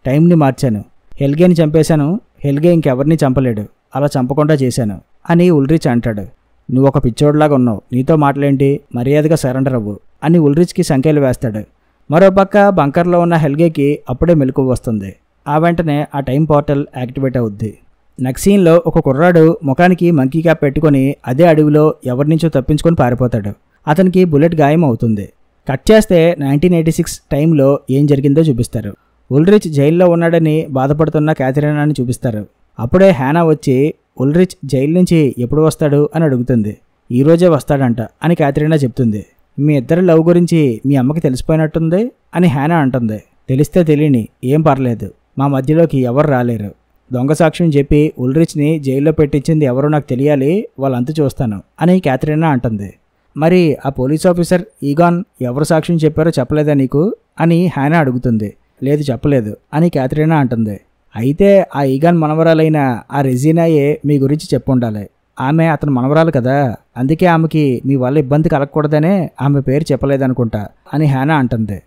Speaker 1: టైంని మార్చాను, హెల్గేని చంపేశాను, హెల్గే ఇంకెవరిని చంపలేడు, అలా చంపకుండా చేశాను అని ఉల్రిచ్ అంటాడు. నువ్వు ఒక పిచ్చోడ్లాగా ఉన్నావు, నీతో మాటలేంటి, మర్యాదగా సరెండర్ అవ్వు అని ఉల్రిచ్కి సంఖ్యలు వేస్తాడు. మరోపక్క బంకర్లో ఉన్న హెల్గేకి అప్పుడే మెలకువ వస్తుంది. ఆ వెంటనే ఆ టైం పోర్టల్ యాక్టివేట్ అవుద్ది. నెక్స్ట్ సీన్లో ఒక కుర్రాడు ముఖానికి మంకీ క్యాప్ పెట్టుకొని అదే అడవిలో ఎవరి నుంచో తప్పించుకొని పారిపోతాడు. అతనికి బుల్లెట్ గాయం అవుతుంది. కట్ చేస్తే 1986 టైంలో ఏం జరిగిందో చూపిస్తారు. ఉల్రిచ్ జైల్లో ఉన్నాడని బాధపడుతున్న క్యాథరినాని చూపిస్తారు. అప్పుడే హ్యానా వచ్చి ఉల్రిచ్ జైలు నుంచి ఎప్పుడు వస్తాడు అని అడుగుతుంది. ఈరోజే వస్తాడంట అని క్యాథరినా చెప్తుంది. మీ ఇద్దరి లవ్ గురించి మీ అమ్మకి తెలిసిపోయినట్టుంది అని హ్యానా అంటుంది. తెలిస్తే తెలియని, ఏం పర్లేదు, మా మధ్యలోకి ఎవరు రాలేరు, దొంగ సాక్ష్యం చెప్పి ఉల్రిచ్ని జైల్లో పెట్టించింది ఎవరో నాకు తెలియాలి, వాళ్ళంతా చూస్తాను అని క్యాథరినా అంటుంది. మరి ఆ పోలీస్ ఆఫీసర్ ఈగాన్ ఎవరు సాక్ష్యం చెప్పారో చెప్పలేదా నీకు అని హ్యానా అడుగుతుంది. లేదు, చెప్పలేదు అని క్యాథరినా అంటుంది. అయితే ఆ ఈగాన్ మనవరాలైన ఆ రెజీనాయే మీ గురించి చెప్పుండాలి, ఆమె అతని మనవరాలు కదా, అందుకే ఆమెకి మీ వల్ల ఇబ్బంది కలగకూడదనే ఆమె పేరు చెప్పలేదనుకుంటా అని హ్యానా అంటుంది.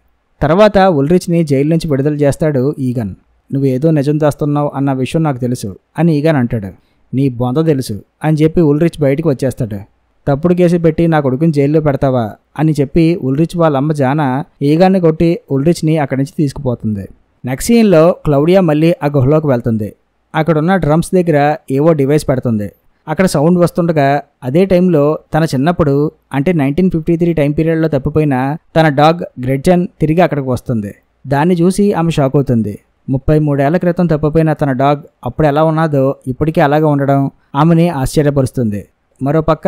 Speaker 1: తర్వాత ఉల్రిచ్ని జైలు నుంచి విడుదల చేస్తాడు ఈగన్. నువ్వేదో నిజం దాస్తున్నావు అన్న విషయం నాకు తెలుసు అని ఈగన్ అంటాడు. నీ బొంద తెలుసు అని చెప్పి ఉల్రిచ్ బయటికి వచ్చేస్తాడు. తప్పుడు కేసు పెట్టి నా కొడుకుని జైల్లో పెడతావా అని చెప్పి ఉల్రిచ్ వాళ్ళ అమ్మ జానా ఈగాన్ని కొట్టి ఉల్రిచ్ని అక్కడి నుంచి తీసుకుపోతుంది. నెక్స్ట్ సీన్లో క్లౌడియా మళ్ళీ ఆ గుహలోకి వెళ్తుంది. అక్కడున్న డ్రమ్స్ దగ్గర ఏవో డివైస్ పెడుతుంది. అక్కడ సౌండ్ వస్తుండగా అదే టైంలో తన చిన్నప్పుడు అంటే 1953 టైం పీరియడ్లో తప్పిపోయిన తన డాగ్ గ్రెడ్జన్ తిరిగి అక్కడికి వస్తుంది. దాన్ని చూసి ఆమె షాక్ అవుతుంది. 33 ఏళ్ల క్రితం తప్పిపోయిన తన డాగ్ అప్పుడు ఎలా ఉన్నదో ఇప్పటికీ అలాగే ఉండడం ఆమెని ఆశ్చర్యపరుస్తుంది. మరోపక్క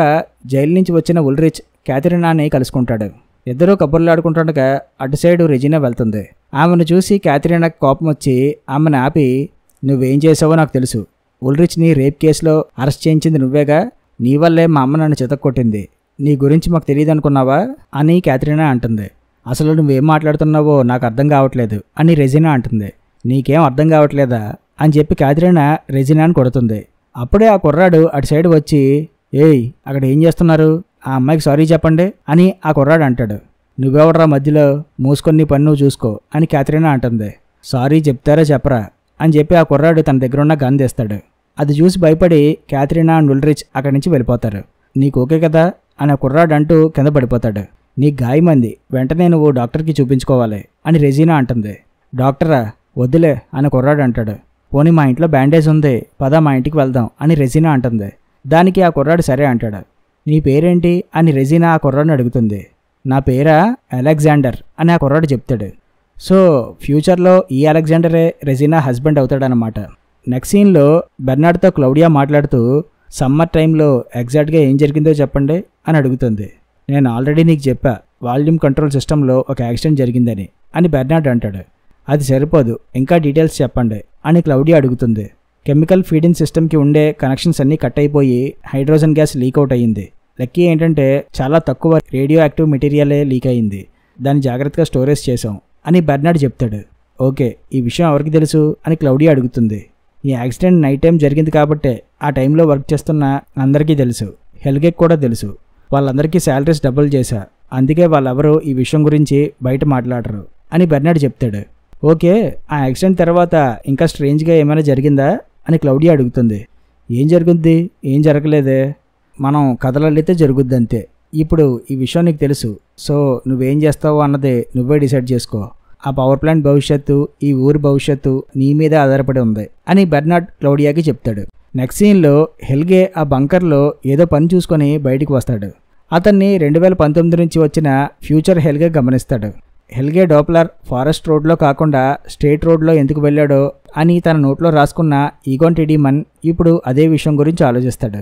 Speaker 1: జైలు నుంచి వచ్చిన ఉల్రిచ్ క్యాథరినాని కలుసుకుంటాడు. ఇద్దరూ కబుర్లాడుకుంటుండగా అటు సైడు రెజినా వెళ్తుంది. ఆమెను చూసి క్యాథరినాకి కోపం వచ్చి ఆమెను ఆపి, నువ్వేం చేసావో నాకు తెలుసు. ఉల్రిచ్ని రేప్ కేసులో అరెస్ట్ చేయించింది నువ్వేగా, నీ వల్లే మా అమ్మ నన్ను చితక్కొట్టింది. నీ గురించి మాకు తెలియదు అనుకున్నావా అని క్యాథరినా అంటుంది. అసలు నువ్వేం మాట్లాడుతున్నావో నాకు అర్థం కావట్లేదు అని రెజినా అంటుంది. నీకేం అర్థం కావట్లేదా అని చెప్పి క్యాథరినా రెజినాని కొడుతుంది. అప్పుడే ఆ కుర్రాడు అటు సైడ్ వచ్చి, ఏయ్ అక్కడ ఏం చేస్తున్నారు, ఆ అమ్మాయికి సారీ చెప్పండి అని ఆ కుర్రాడు అంటాడు. నువ్వెవడరా మధ్యలో, మూసుకొని నీ పని నువ్వు చూసుకో అని క్యాథరినా అంటుంది. సారీ చెప్తారా చెప్పరా అని చెప్పి ఆ కుర్రాడు తన దగ్గరున్న గన్ తెస్తాడు. అది చూసి భయపడి క్యాథరినా అండ్ ఉల్రిచ్ అక్కడి నుంచి వెళ్ళిపోతారు. నీకు ఓకే కదా అని ఆ కుర్రాడు అంటూ కింద పడిపోతాడు. నీకు గాయమంది, వెంటనే నువ్వు డాక్టర్కి చూపించుకోవాలి అని రెజినా అంటుంది. డాక్టరా వద్దులే అని కుర్రాడు అంటాడు. పోనీ మా ఇంట్లో బ్యాండేజ్ ఉంది, పద మా ఇంటికి వెళ్దాం అని రెజినా అంటుంది. దానికి ఆ కుర్రాడు సరే అంటాడు. నీ పేరేంటి అని రెజినా ఆ కుర్రాడిని అడుగుతుంది. నా పేరా అలెగ్జాండర్ అని ఆ కుర్రాడు చెప్తాడు. సో ఫ్యూచర్లో ఈ అలెగ్జాండరే రెజినా హస్బెండ్ అవుతాడనమాట. నెక్స్ట్ సీన్లో బెర్నార్డ్తో క్లౌడియా మాట్లాడుతూ సమ్మర్ టైంలో ఎగ్జాక్ట్గా ఏం జరిగిందో చెప్పండి అని అడుగుతుంది. నేను ఆల్రెడీ నీకు చెప్పా, వాల్యూమ్ కంట్రోల్ సిస్టంలో ఒక యాక్సిడెంట్ జరిగిందని అని బెర్నార్డ్ అంటాడు. అది సరిపోదు, ఇంకా డీటెయిల్స్ చెప్పండి అని క్లౌడియా అడుగుతుంది. కెమికల్ ఫీడింగ్ సిస్టమ్కి ఉండే కనెక్షన్స్ అన్నీ కట్ అయిపోయి హైడ్రోజన్ గ్యాస్ లీక్ అవుట్ అయ్యింది. లక్కీ ఏంటంటే చాలా తక్కువ రేడియో యాక్టివ్ మెటీరియలే లీక్ అయ్యింది, దాన్ని జాగ్రత్తగా స్టోరేజ్ చేసాం అని బెర్నార్డ్ చెప్తాడు. ఓకే, ఈ విషయం ఎవరికి తెలుసు అని క్లౌడియా అడుగుతుంది. ఈ యాక్సిడెంట్ నైట్ టైం జరిగింది కాబట్టే ఆ టైంలో వర్క్ చేస్తున్న అందరికీ తెలుసు, హెల్గేకి కూడా తెలుసు. వాళ్ళందరికీ శాలరీస్ డబుల్ చేశా, అందుకే వాళ్ళెవరూ ఈ విషయం గురించి బయట మాట్లాడరు అని బెర్నార్డ్ చెప్తాడు. ఓకే, ఆ యాక్సిడెంట్ తర్వాత ఇంకా స్ట్రేంజ్గా ఏమైనా జరిగిందా అని క్లౌడియా అడుగుతుంది. ఏం జరుగుద్ది, ఏం జరగలేదే, మనం కథలల్లితే జరుగుద్ది అంతే. ఇప్పుడు ఈ విషయం నీకు తెలుసు, సో నువ్వేం చేస్తావో అన్నది నువ్వే డిసైడ్ చేసుకో. ఆ పవర్ ప్లాంట్ భవిష్యత్తు, ఈ ఊరి భవిష్యత్తు నీ మీదే ఆధారపడి ఉంది అని బెర్నార్డ్ క్లౌడియాకి చెప్తాడు. నెక్స్ట్ సీన్లో హెల్గే ఆ బంకర్లో ఏదో పని చూసుకొని బయటికి వస్తాడు. అతన్ని 2019 నుంచి వచ్చిన ఫ్యూచర్ హెల్గే గమనిస్తాడు. హెల్గే డోప్లర్ ఫారెస్ట్ రోడ్లో కాకుండా స్టేట్ రోడ్లో ఎందుకు వెళ్ళాడో అని తన నోట్లో రాసుకున్న ఈగోన్ టిడిమన్ ఇప్పుడు అదే విషయం గురించి ఆలోచిస్తాడు.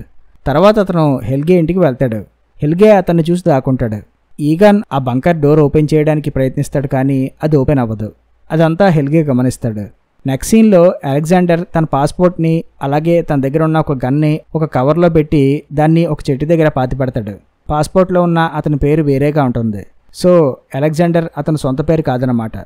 Speaker 1: తర్వాత అతను హెల్గే ఇంటికి వెళ్తాడు. హెల్గే అతన్ని చూసి దాక్కుంటాడు. ఈగాన్ ఆ బంకర్ డోర్ ఓపెన్ చేయడానికి ప్రయత్నిస్తాడు, కానీ అది ఓపెన్ అవ్వదు. అదంతా హెల్గే గమనిస్తాడు. నెక్స్ట్ సీన్లో అలెగ్జాండర్ తన పాస్పోర్ట్ని అలాగే తన దగ్గర ఉన్న ఒక గన్ని ఒక కవర్లో పెట్టి దాన్ని ఒక చెట్టు దగ్గర పాతి పెడతాడు. పాస్పోర్ట్లో ఉన్న అతని పేరు వేరేగా ఉంటుంది. సో అలెగ్జాండర్ అతని సొంత పేరు కాదనమాట.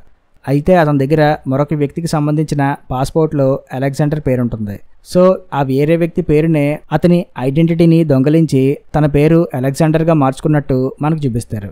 Speaker 1: అయితే అతని దగ్గర మరొక వ్యక్తికి సంబంధించిన పాస్పోర్ట్లో అలెగ్జాండర్ పేరుంటుంది. సో ఆ వేరే వ్యక్తి పేరునే అతని ఐడెంటిటీని దొంగలించి తన పేరు అలెగ్జాండర్గా మార్చుకున్నట్టు మనకు చూపిస్తారు.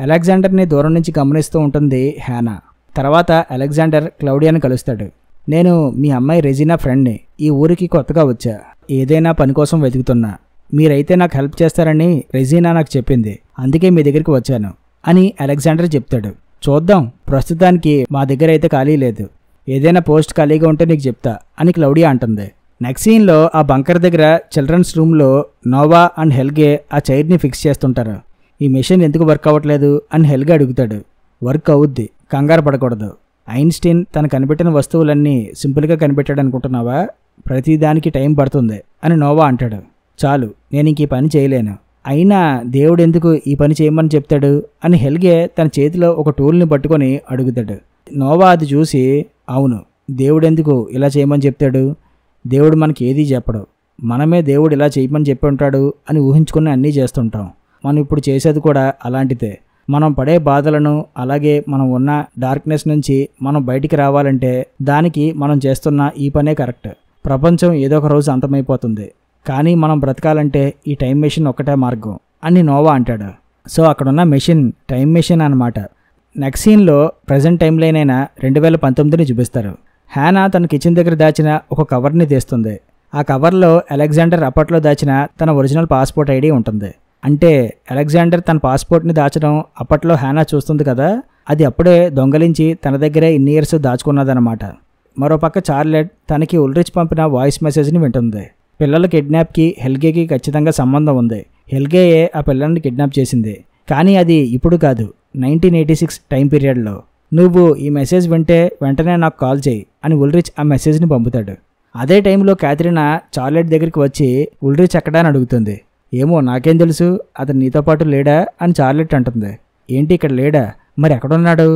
Speaker 1: అలెగ్జాండర్ని దూరం నుంచి గమనిస్తూ ఉంటుంది హ్యానా. తర్వాత అలెగ్జాండర్ క్లౌడియాని కలుస్తాడు. నేను మీ అమ్మాయి రెజినా ఫ్రెండ్ని, ఈ ఊరికి కొత్తగా వచ్చా, ఏదైనా పని కోసం వెతుకుతున్నా, మీరైతే నాకు హెల్ప్ చేస్తారని రెజినా నాకు చెప్పింది, అందుకే మీ దగ్గరికి వచ్చాను అని అలెగ్జాండర్ చెప్తాడు. చూద్దాం, ప్రస్తుతానికి మా దగ్గర అయితే ఖాళీ లేదు, ఏదైనా పోస్ట్ ఖాళీగా ఉంటే నీకు చెప్తా అని క్లౌడియా అంటుంది. నెక్స్ట్ సీన్లో ఆ బంకర్ దగ్గర చిల్డ్రన్స్ రూమ్లో నోవా అండ్ హెల్గే ఆ చైర్ని ఫిక్స్ చేస్తుంటారు. ఈ మెషిన్ ఎందుకు వర్క్ అవ్వట్లేదు అని హెల్గే అడుగుతాడు. వర్క్ అవుద్ది, కంగారు పడకూడదు. ఐన్స్టీన్ తను కనిపెట్టిన వస్తువులన్నీ సింపుల్గా కనిపెట్టాడు అనుకుంటున్నావా, ప్రతిదానికి టైం పడుతుంది అని నోవా అంటాడు. చాలు, నేను ఇంక ఈ పని చేయలేను, అయినా దేవుడు ఎందుకు ఈ పని చేయమని చెప్తాడు అని హెల్గే తన చేతిలో ఒక టూల్ని పట్టుకొని అడుగుతాడు. నోవా అది చూసి, అవును, దేవుడు ఎందుకు ఇలా చేయమని చెప్తాడు, దేవుడు మనకి ఏదీ చెప్పడు, మనమే దేవుడు ఇలా చేయమని చెప్పి ఉంటాడు అని ఊహించుకుని అన్నీ చేస్తుంటాం. మనం ఇప్పుడు చేసేది కూడా అలాంటిదే. మనం పడే బాధలను అలాగే మనం ఉన్న డార్క్నెస్ నుంచి మనం బయటికి రావాలంటే దానికి మనం చేస్తున్న ఈ పనే కరెక్ట్. ప్రపంచం ఏదో ఒక రోజు అంతమైపోతుంది, కానీ మనం బ్రతకాలంటే ఈ టైం మెషిన్ ఒక్కటే మార్గం అని నోవా అంటాడు. సో అక్కడున్న మెషిన్ టైం మెషిన్ అన్నమాట. నెక్స్ట్ సీన్లో ప్రజెంట్ టైం లైన్ అయిన 2019ని చూపిస్తారు. హ్యానా తన కిచెన్ దగ్గర దాచిన ఒక కవర్ని తీస్తుంది. ఆ కవర్లో అలెగ్జాండర్ అప్పట్లో దాచిన తన ఒరిజినల్ పాస్పోర్ట్ ఐడి ఉంటుంది. అంటే అలెగ్జాండర్ తన పాస్పోర్ట్ని దాచడం అప్పట్లో హ్యానా చూస్తుంది కదా, అది అప్పుడే దొంగలించి తన దగ్గరే ఇన్ని ఇయర్స్ దాచుకున్నదన్నమాట. మరోపక్క చార్లెట్ తనకి ఉల్రిచ్ పంపిన వాయిస్ మెసేజ్ని వింటుంది. పిల్లల కిడ్నాప్కి హెల్గేకి ఖచ్చితంగా సంబంధం ఉంది. హెల్గేయే ఆ పిల్లల్ని కిడ్నాప్ చేసింది. కానీ అది ఇప్పుడు కాదు, 1986 టైం పీరియడ్లో. నువ్వు ఈ మెసేజ్ వింటే వెంటనే నాకు కాల్ చేయి అని ఉల్రిచ్ ఆ మెసేజ్ని పంపుతాడు. అదే టైంలో క్యాథరినా చార్లెట్ దగ్గరికి వచ్చి ఉల్రిచ్ ఎక్కడా అని అడుగుతుంది. ఏమో నాకేం తెలుసు, అతను నీతో పాటు లేడా అని చార్లెట్ అంటుంది. ఏంటి ఇక్కడ లేడా, మరి ఎక్కడున్నాడు?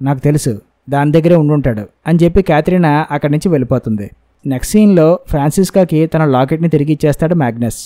Speaker 1: నాకు తెలుసు, దాని దగ్గరే ఉండుంటాడు అని చెప్పి క్యాథరినా అక్కడి నుంచి వెళ్ళిపోతుంది. నెక్స్ట్ సీన్లో ఫ్రాన్సిస్కాకి తన లాకెట్ని తిరిగి ఇచ్చేస్తాడు మ్యాగ్నస్.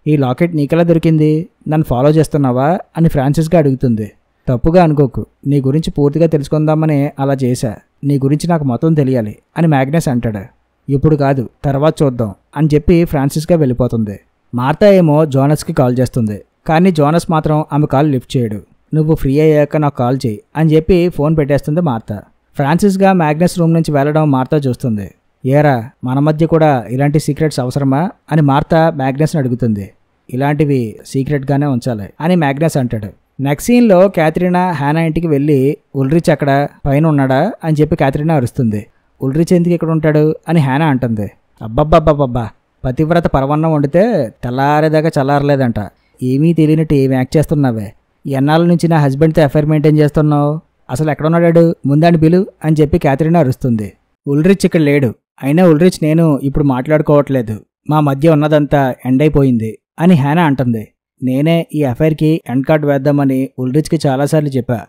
Speaker 1: ఈ లాకెట్ నీకెలా దొరికింది, నన్ను ఫాలో చేస్తున్నావా అని ఫ్రాన్సిస్కా అడుగుతుంది. తప్పుగా అనుకోకు, నీ గురించి పూర్తిగా తెలుసుకుందామని అలా చేశా. నీ గురించి నాకు మొత్తం తెలియాలి అని మ్యాగ్నస్ అంటాడు. ఇప్పుడు కాదు, తర్వాత చూద్దాం అని చెప్పి ఫ్రాన్సిస్కా వెళ్ళిపోతుంది. మార్తా ఏమో జోనస్కి కాల్ చేస్తుంది. కానీ జోనస్ మాత్రం ఆమె కాల్ లిఫ్ట్ చేయడు. నువ్వు ఫ్రీ అయ్యాక నాకు కాల్ చేయి అని చెప్పి ఫోన్ పెట్టేస్తుంది మార్తా. ఫ్రాన్సిస్గా మ్యాగ్నస్ రూమ్ నుంచి వెళ్ళడం మార్తా చూస్తుంది. ఏరా, మన మధ్య కూడా ఇలాంటి సీక్రెట్స్ అవసరమా అని మార్తా మ్యాగ్నస్ని అడుగుతుంది. ఇలాంటివి సీక్రెట్గానే ఉంచాలి అని మ్యాగ్నస్ అంటాడు. నెక్స్ట్ సీన్లో క్యాథరినా హ్యానా ఇంటికి వెళ్ళి ఉల్రిచ్ అక్కడ పైన ఉన్నాడా అని చెప్పి క్యాథరినా అరుస్తుంది. ఉల్రిచ్ ఎందుకు ఇక్కడ ఉంటాడు అని హ్యానా అంటుంది. అబ్బబ్బబ్బబ్బబ్బా, పతివ్రత పరవన్నం వండితే తెల్లారేదాకా చల్లారలేదంట. ఏమీ తెలియనట్టు ఏమి యాక్ట్ చేస్తున్నావే. ఎన్నాళ్ళ నుంచి నా హస్బెండ్తో అఫైర్ మెయింటైన్ చేస్తున్నావు, అసలు ఎక్కడున్నాడు, ముందాన్ని పిలు అని చెప్పి క్యాథరినా అరుస్తుంది. ఉల్రిచ్ ఇక్కడ లేడు, అయినా ఉల్రిచ్ నేను ఇప్పుడు మాట్లాడుకోవట్లేదు, మా మధ్య ఉన్నదంతా ఎండ్ అయిపోయింది అని హ్యానా అంటుంది. నేనే ఈ అఫైర్కి ఎండ్ కార్డ్ వేద్దామని ఉల్రిచ్కి చాలాసార్లు చెప్పా,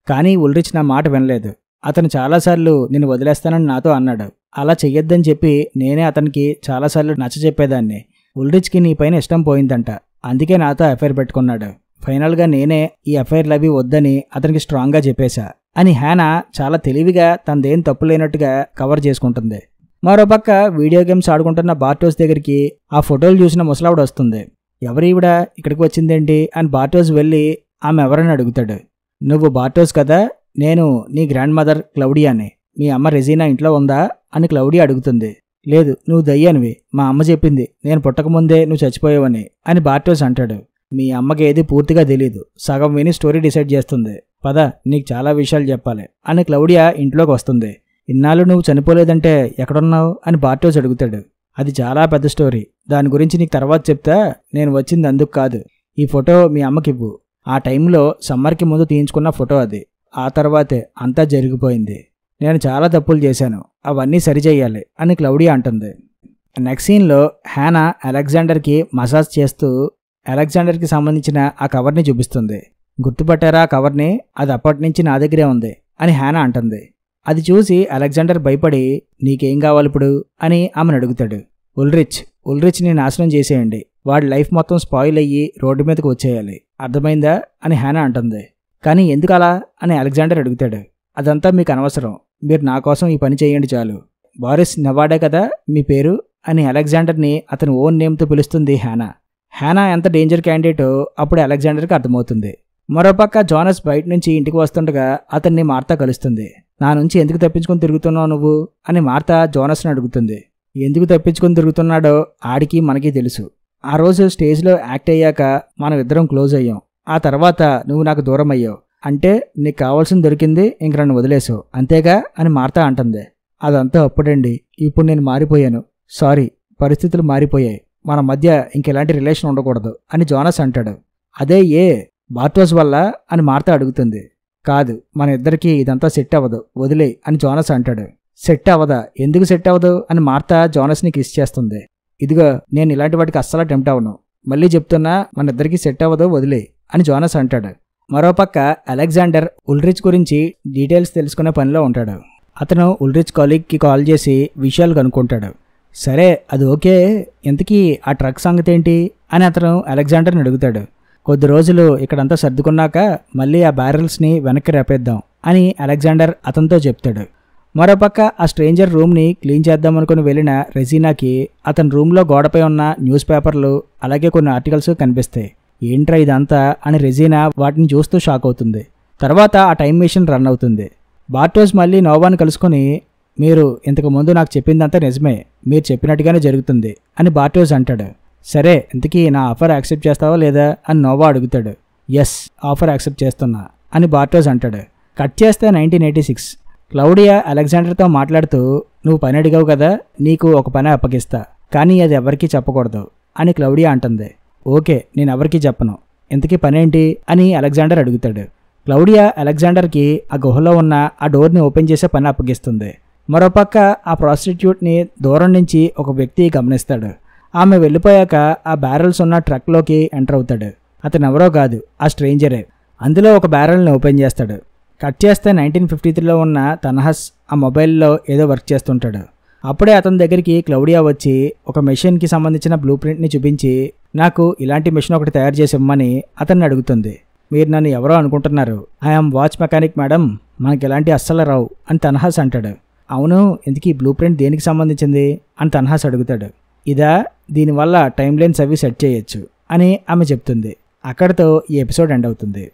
Speaker 1: కానీ ఉల్రిచ్ నా మాట వినలేదు. అతను చాలాసార్లు నేను వదిలేస్తానని నాతో అన్నాడు. అలా చెయ్యొద్దని చెప్పి నేనే అతనికి చాలాసార్లు నచ్చ చెప్పేదాన్ని. ఉల్రిచ్కి నీ పైన ఇష్టం పోయిందంట, అందుకే నాతో అఫైర్ పెట్టుకున్నాడు. ఫైనల్గా నేనే ఈ అఫైర్లు అవి వద్దని అతనికి స్ట్రాంగ్గా చెప్పేశా అని హ్యానా చాలా తెలివిగా తనదేం తప్పు లేనట్టుగా కవర్ చేసుకుంటుంది. మరోపక్క వీడియో గేమ్స్ ఆడుకుంటున్న బార్టోస్ దగ్గరికి ఆ ఫోటోలు చూసిన ముసలావిడ వస్తుంది. ఎవరీవిడ ఇక్కడికి వచ్చిందేంటి అని బార్టోస్ వెళ్ళి ఆమె ఎవరని అడుగుతాడు. నువ్వు బార్టోస్ కదా, నేను నీ గ్రాండ్ మదర్ క్లౌడియాని. మీ అమ్మ రెజీనా ఇంట్లో ఉందా అని క్లౌడియా అడుగుతుంది. లేదు, నువ్వు దయ్యానివి, మా అమ్మ చెప్పింది నేను పుట్టకముందే నువ్వు చచ్చిపోయావని అని బార్టోస్ అంటాడు. మీ అమ్మకి ఏది పూర్తిగా తెలీదు, సగం విని స్టోరీ డిసైడ్ చేస్తుంది. పద, నీకు చాలా విషయాలు చెప్పాలి అని క్లౌడియా ఇంట్లోకి వస్తుంది. ఇన్నాళ్ళు నువ్వు చనిపోలేదంటే ఎక్కడున్నావు అని బార్టోస్ అడుగుతాడు. అది చాలా పెద్ద స్టోరీ, దాని గురించి నీకు తర్వాత చెప్తా. నేను వచ్చింది అందుకు కాదు. ఈ ఫోటో మీ అమ్మకివ్వు. ఆ టైంలో సమ్మర్కి ముందు తీయించుకున్న ఫోటో అది. ఆ తర్వాతే అంతా జరిగిపోయింది. నేను చాలా తప్పులు చేశాను, అవన్నీ సరిచేయాలి అని క్లౌడియా అంటుంది. నెక్స్ట్ సీన్లో హ్యానా అలెగ్జాండర్కి మసాజ్ చేస్తూ అలెగ్జాండర్కి సంబంధించిన ఆ కవర్ని చూపిస్తుంది. గుర్తుపట్టారా ఆ కవర్ని, అది అప్పటినుంచి నా దగ్గరే ఉంది అని హ్యానా అంటుంది. అది చూసి అలెగ్జాండర్ భయపడి నీకేం కావాలిప్పుడు అని ఆమెను అడుగుతాడు. ఉల్రిచ్ని నాశనం చేసేయండి, వాడి లైఫ్ మొత్తం స్పాయిల్ అయ్యి రోడ్డు మీదకి వచ్చేయాలి, అర్థమైందా అని హ్యానా అంటుంది. కానీ ఎందుకు అలా అని అలెగ్జాండర్ అడుగుతాడు. అదంతా మీకు అనవసరం, మీరు నా కోసం ఈ పని చేయండి చాలు. బారిస్ నెవాడే కదా మీ పేరు అని అలెగ్జాండర్ని అతని ఓన్ నేమ్తో పిలుస్తుంది హ్యానా. హ్యానా ఎంత డేంజర్ క్యాండిడేటో అప్పుడు అలెగ్జాండర్కి అర్థమవుతుంది. మరోపక్క జోనస్ బయట నుంచి ఇంటికి వస్తుండగా అతన్ని మార్తా కలుస్తుంది. నా నుంచి ఎందుకు తప్పించుకొని తిరుగుతున్నావు నువ్వు అని మార్తా జోనస్ని అడుగుతుంది. ఎందుకు తప్పించుకొని తిరుగుతున్నాడో ఆడికి మనకి తెలుసు. ఆ రోజు స్టేజ్లో యాక్ట్ అయ్యాక మనం ఇద్దరం క్లోజ్ అయ్యాం. ఆ తర్వాత నువ్వు నాకు దూరం అయ్యావు. అంటే నీకు కావాల్సింది దొరికింది, ఇంక నన్ను వదిలేసావు అంతేగా అని మార్తా అంటుంది. అదంతా అప్పుడండి, ఇప్పుడు నేను మారిపోయాను. సారీ, పరిస్థితులు మారిపోయాయి, మన మధ్య ఇంకెలాంటి రిలేషన్ ఉండకూడదు అని జోనస్ అంటాడు. అదే బార్టోస్ వల్ల అని మార్తా అడుగుతుంది. కాదు, మన ఇద్దరికి ఇదంతా సెట్ అవ్వదు, వదిలే అని జోనస్ అంటాడు. సెట్ అవ్వదా, ఎందుకు సెట్ అవ్వదు అని మార్తా జోనస్ని కిస్ చేస్తుంది. ఇదిగో, నేను ఇలాంటి వాటికి అస్సలు టెంప్ట్ అవ్వను, మళ్ళీ చెప్తున్నా మన ఇద్దరికి సెట్ అవ్వదు, వదిలే అని జోనస్ అంటాడు. మరోపక్క అలెగ్జాండర్ ఉల్రిచ్ గురించి డీటెయిల్స్ తెలుసుకునే పనిలో ఉంటాడు. అతను ఉల్రిచ్ కాలీగ్కి కాల్ చేసి విషయాలు కనుక్కుంటాడు. సరే, అది ఓకే, ఇంతకీ ఆ ట్రక్ సంగతి ఏంటి అని అతను అలెగ్జాండర్ని అడుగుతాడు. కొద్ది రోజులు ఇక్కడంతా సర్దుకున్నాక మళ్ళీ ఆ బ్యారెల్స్ని వెనక్కి రేపేద్దాం అని అలెగ్జాండర్ అతనితో చెప్తాడు. మరోపక్క ఆ స్ట్రేంజర్ రూమ్ని క్లీన్ చేద్దామనుకుని వెళ్ళిన రెజీనాకి అతని రూమ్లో గోడపై ఉన్న న్యూస్ పేపర్లు అలాగే కొన్ని ఆర్టికల్స్ కనిపిస్తాయి. ఏంట్రా ఇదంతా అని రెజీనా వాటిని చూస్తూ షాక్ అవుతుంది. తర్వాత ఆ టైం మెషిన్ రన్ అవుతుంది. బార్టోస్ మళ్ళీ నోవాని కలుసుకొని, మీరు ఇంతకు ముందు నాకు చెప్పిందంతా నిజమే, మీరు చెప్పినట్టుగానే జరుగుతుంది అని బార్టోస్ అంటాడు. సరే, ఇంతకీ నా ఆఫర్ యాక్సెప్ట్ చేస్తావా లేదా అని నోవా అడుగుతాడు. ఎస్, ఆఫర్ యాక్సెప్ట్ చేస్తున్నా అని బార్టోస్ అంటాడు. కట్ చేస్తే 1986. క్లౌడియా అలెగ్జాండర్తో మాట్లాడుతూ, నువ్వు పని అడిగావు కదా, నీకు ఒక పని అప్పగిస్తా, కానీ అది ఎవరికీ చెప్పకూడదు అని క్లౌడియా అంటుంది. ఓకే, నేను ఎవరికీ చెప్పను, ఇంతకీ పనేంటి అని అలెగ్జాండర్ అడుగుతాడు. క్లౌడియా అలెగ్జాండర్కి ఆ గుహలో ఉన్న ఆ డోర్ని ఓపెన్ చేసే పని అప్పగిస్తుంది. మరోపక్క ఆ ప్రాస్టిట్యూట్ని దూరం నుంచి ఒక వ్యక్తి గమనిస్తాడు. ఆమె వెళ్ళిపోయాక ఆ బ్యారెల్స్ ఉన్న ట్రక్లోకి ఎంటర్ అవుతాడు. అతను ఎవరో కాదు, ఆ స్ట్రేంజరే. అందులో ఒక బ్యారెల్ని ఓపెన్ చేస్తాడు. కట్ చేస్తే 1953లో ఉన్న తన్హస్ ఆ మొబైల్లో ఏదో వర్క్ చేస్తుంటాడు. అప్పుడే అతని దగ్గరికి క్లౌడియా వచ్చి ఒక మెషిన్కి సంబంధించిన బ్లూ ప్రింట్ని చూపించి, నాకు ఇలాంటి మెషిన్ ఒకటి తయారు చేసి ఇవ్వమని అతన్ని అడుగుతుంది. మీరు నన్ను ఎవరో అనుకుంటున్నారు, ఐఎమ్ వాచ్ మెకానిక్ మేడం, మనకి ఇలాంటి అస్సలు రావు అని తన్హాస్ అంటాడు. అవును, ఇందుకీ బ్లూ ప్రింట్ దేనికి సంబంధించింది అని తన్హాస్ అడుగుతాడు. ఇదా, దీనివల్ల టైమ్ లైన్స్ అవి సెట్ చేయొచ్చు అని ఆమె చెప్తుంది. అక్కడితో ఈ ఎపిసోడ్ ఎండ్ అవుతుంది.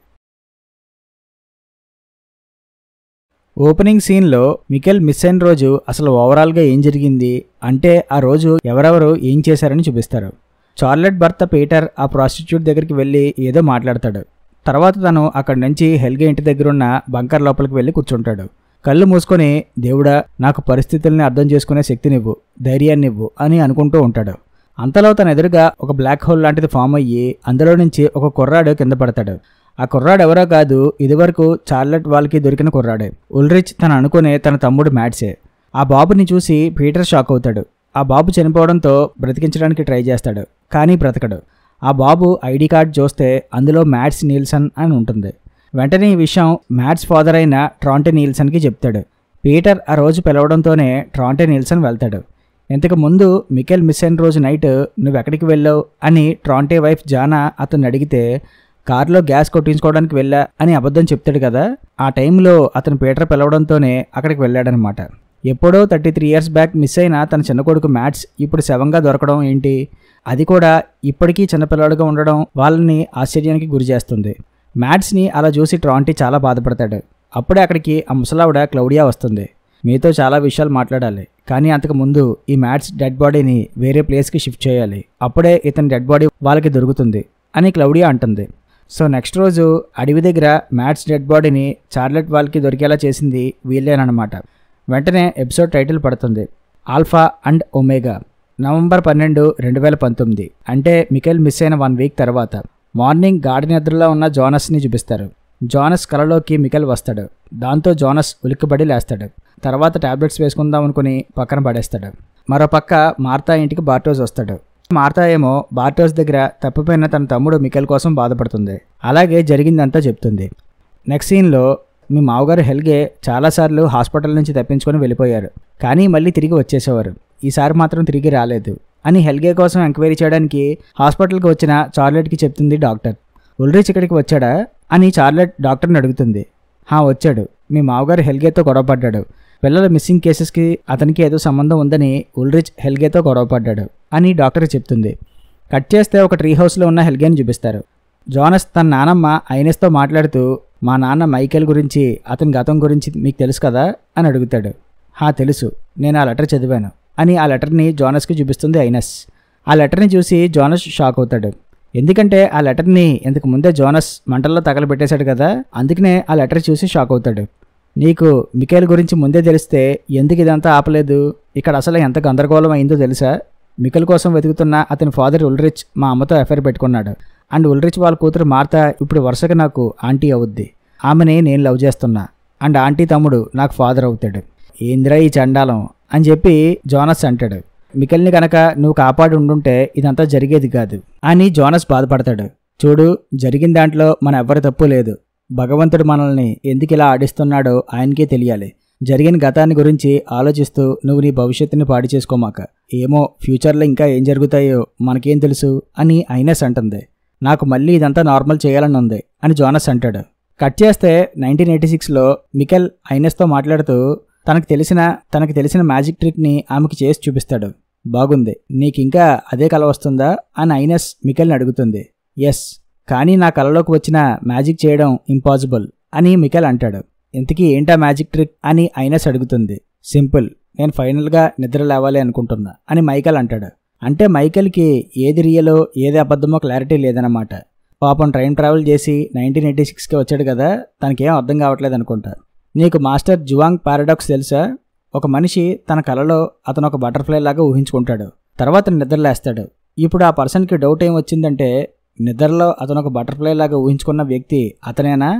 Speaker 1: ఓపెనింగ్ సీన్లో మికెల్ మిస్ అయిన రోజు అసలు ఓవరాల్గా ఏం జరిగింది అంటే ఆ రోజు ఎవరెవరు ఏం చేశారని చూపిస్తారు. చార్లెట్ భర్త పీటర్ ఆ ప్రాస్టిట్యూట్ దగ్గరికి వెళ్ళి ఏదో మాట్లాడతాడు. తర్వాత తను అక్కడి నుంచి హెల్గే ఇంటి దగ్గరున్న బంకర్ లోపలికి వెళ్ళి కూర్చుంటాడు. కళ్ళు మూసుకొని, దేవుడా, నాకు పరిస్థితుల్ని అర్థం చేసుకునే శక్తినివ్వు, ధైర్యాన్నివ్వు అని అనుకుంటూ ఉంటాడు. అంతలో తన ఎదురుగా ఒక బ్లాక్ హోల్ లాంటిది ఫామ్ అయ్యి అందులో నుంచి ఒక కుర్రాడు కింద పడతాడు. ఆ కుర్రాడు ఎవరో కాదు, ఇదివరకు చార్లెట్ వాళ్ళకి దొరికిన కుర్రాడే. ఉల్రిచ్ తను అనుకునే తన తమ్ముడు మ్యాట్సే. ఆ బాబుని చూసి పీటర్ షాక్ అవుతాడు. ఆ బాబు చనిపోవడంతో బ్రతికించడానికి ట్రై చేస్తాడు, కానీ బ్రతకడు. ఆ బాబు ఐడి కార్డ్ చూస్తే అందులో మ్యాట్స్ నీల్సన్ అని ఉంటుంది. వెంటనే ఈ విషయం మ్యాట్స్ ఫాదర్ అయిన ట్రాంటే నీల్సన్కి చెప్తాడు. పీటర్ ఆ రోజు పిలవడంతోనే ట్రాంటే నీల్సన్ వెళ్తాడు. ఇంతకు ముందు మికెల్ మిస్ అయిన రోజు నైట్ నువ్వెక్కడికి వెళ్ళావు అని ట్రాంటే వైఫ్ జానా అతన్ని అడిగితే, కారులో గ్యాస్ కొట్టించుకోవడానికి వెళ్ళా అని అబద్ధం చెప్తాడు కదా. ఆ టైంలో అతను పీటర్ పిలవడంతోనే అక్కడికి వెళ్ళాడనమాట. ఎప్పుడో 33 years బ్యాక్ మిస్ అయిన తన చిన్న కొడుకు మ్యాట్స్ ఇప్పుడు శవంగా దొరకడం ఏంటి, అది కూడా ఇప్పటికీ చిన్నపిల్లాడుగా ఉండడం వాళ్ళని ఆశ్చర్యానికి గురి చేస్తుంది. మ్యాట్స్ని అలా చూసి ట్రాంటీ చాలా బాధపడతాడు. అప్పుడే అక్కడికి ఆ ముసలావిడ క్లౌడియా వస్తుంది. మీతో చాలా విషయాలు మాట్లాడాలి, కానీ అంతకుముందు ఈ మ్యాట్స్ డెడ్ బాడీని వేరే ప్లేస్కి షిఫ్ట్ చేయాలి, అప్పుడే ఇతని డెడ్ బాడీ వాళ్ళకి దొరుకుతుంది అని క్లౌడియా అంటుంది. సో నెక్స్ట్ రోజు అడవి దగ్గర మ్యాట్స్ డెడ్ బాడీని చార్లెట్ వాళ్ళకి దొరికేలా చేసింది వీళ్ళేనమాట. వెంటనే ఎపిసోడ్ టైటిల్ పడుతుంది, ఆల్ఫా అండ్ ఒమేగా. నవంబర్ 12, 2019 అంటే మికెల్ మిస్ అయిన 1 week తర్వాత మార్నింగ్ గాఢ నిద్రలో ఉన్న జోనస్ని చూపిస్తారు. జోనస్ కలలోకి మికెల్ వస్తాడు. దాంతో జోనస్ ఉలిక్కిపడి లేస్తాడు. తర్వాత టాబ్లెట్స్ వేసుకుందాం అనుకుని పక్కన పడేస్తాడు. మరోపక్క మార్తా ఇంటికి బార్టోస్ వస్తాడు. మార్తా ఏమో బార్టోస్ దగ్గర తప్పిపోయిన తన తమ్ముడు మికెల్ కోసం బాధపడుతుంది. అలాగే జరిగిందంతా చెప్తుంది. నెక్స్ట్ సీన్లో మీ మావగారు హెల్గే చాలాసార్లు హాస్పిటల్ నుంచి తప్పించుకొని వెళ్ళిపోయారు, కానీ మళ్ళీ తిరిగి వచ్చేసేవారు. ఈసారి మాత్రం తిరిగి రాలేదు అని హెల్గే కోసం ఎంక్వైరీ చేయడానికి హాస్పిటల్కి వచ్చిన చార్లెట్కి చెప్తుంది డాక్టర్. ఉల్రిచ్ ఇక్కడికి వచ్చాడా అని చార్లెట్ డాక్టర్ని అడుగుతుంది. వచ్చాడు, మీ మావగారు హెల్గేతో గొడవపడ్డాడు, పిల్లల మిస్సింగ్ కేసెస్కి అతనికి ఏదో సంబంధం ఉందని ఉల్రిచ్ హెల్గేతో గొడవపడ్డాడు అని డాక్టర్ చెప్తుంది. కట్ చేస్తే ఒక ట్రీ హౌస్లో ఉన్న హెల్గేని చూపిస్తారు. జోనస్ తన నానమ్మ ఐనెస్తో మాట్లాడుతూ, మా నాన్న మైకేల్ గురించి, అతని గతం గురించి మీకు తెలుసు కదా అని అడుగుతాడు. తెలుసు, నేను ఆ లెటర్ చదివాను అని ఆ లెటర్ని జోనస్కి చూపిస్తుంది ఐనెస్. ఆ లెటర్ని చూసి జోనస్ షాక్ అవుతాడు. ఎందుకంటే ఆ లెటర్ని ఇంతకు ముందే జోనస్ మంటల్లో తగలబెట్టేశాడు కదా, అందుకనే ఆ లెటర్ చూసి షాక్ అవుతాడు. నీకు మికేల్ గురించి ముందే తెలిస్తే ఎందుకు ఇదంతా ఆపలేదు? ఇక్కడ అసలు ఎంత గందరగోళం అయిందో తెలుసా? మికెల్ కోసం వెతుకుతున్న అతని ఫాదర్ ఉల్రిచ్ మా అమ్మతో అఫైర్ పెట్టుకున్నాడు. అండ్ ఉల్రిచ్ వాళ్ళ కూతురు మార్తా ఇప్పుడు వరుసగా నాకు ఆంటీ అవుద్ది. ఆమెని నేను లవ్ చేస్తున్నా. అండ్ ఆంటీ తమ్ముడు నాకు ఫాదర్ అవుతాడు. ఏంద్రా ఈ చండాలం అని చెప్పి జోనస్ అంటాడు. మికెల్ని కనుక నువ్వు కాపాడి ఉండుంటే ఇదంతా జరిగేది కాదు అని జోనస్ బాధపడతాడు. చూడు, జరిగిన దాంట్లో మన ఎవ్వరి తప్పు లేదు. భగవంతుడు మనల్ని ఎందుకు ఇలా ఆడిస్తున్నాడో ఆయనకే తెలియాలి. జరిగిన గతాన్ని గురించి ఆలోచిస్తూ నువ్వు నీ భవిష్యత్తుని పాడు చేసుకోమాక. ఏమో ఫ్యూచర్లో ఇంకా ఏం జరుగుతాయో మనకేం తెలుసు అని ఐనెస్ అంటుంది. నాకు మళ్ళీ ఇదంతా నార్మల్ చేయాలని ఉంది అని జోనస్ అంటాడు. కట్ చేస్తే 1986లో మికెల్ ఐనెస్తో మాట్లాడుతూ తనకు తెలిసిన మ్యాజిక్ ట్రిక్ని ఆమెకి చేసి చూపిస్తాడు. బాగుంది, నీకింకా అదే కల వస్తుందా అని ఐనెస్ మికెల్ని అడుగుతుంది. ఎస్, కానీ నా కలలోకి వచ్చిన మ్యాజిక్ చేయడం ఇంపాసిబుల్ అని మికెల్ అంటాడు. ఇంతకీ ఏంటా మ్యాజిక్ ట్రిక్ అని ఐనస్ అడుగుతుంది. సింపుల్, నేను ఫైనల్గా నిద్ర లేవాలి అనుకుంటున్నా అని మైకెల్ అంటాడు. అంటే మైకెల్కి ఏది రియలో ఏది అబద్ధమో క్లారిటీ లేదన్నమాట. పాపం టైం ట్రావెల్ చేసి 1986కి వచ్చాడు కదా, తనకేం అర్థం కావట్లేదు అనుకుంటా. నీకు మాస్టర్ జువాంగ్ పారాడాక్స్ తెలుసా? ఒక మనిషి తన కలలో అతను ఒక బటర్ఫ్లై లాగా ఊహించుకుంటాడు, తర్వాత నిద్రలేస్తాడు. ఇప్పుడు ఆ పర్సన్కి డౌట్ ఏం వచ్చిందంటే, నిద్రలో అతను ఒక బటర్ఫ్లై లాగా ఊహించుకున్న వ్యక్తి అతనేనా,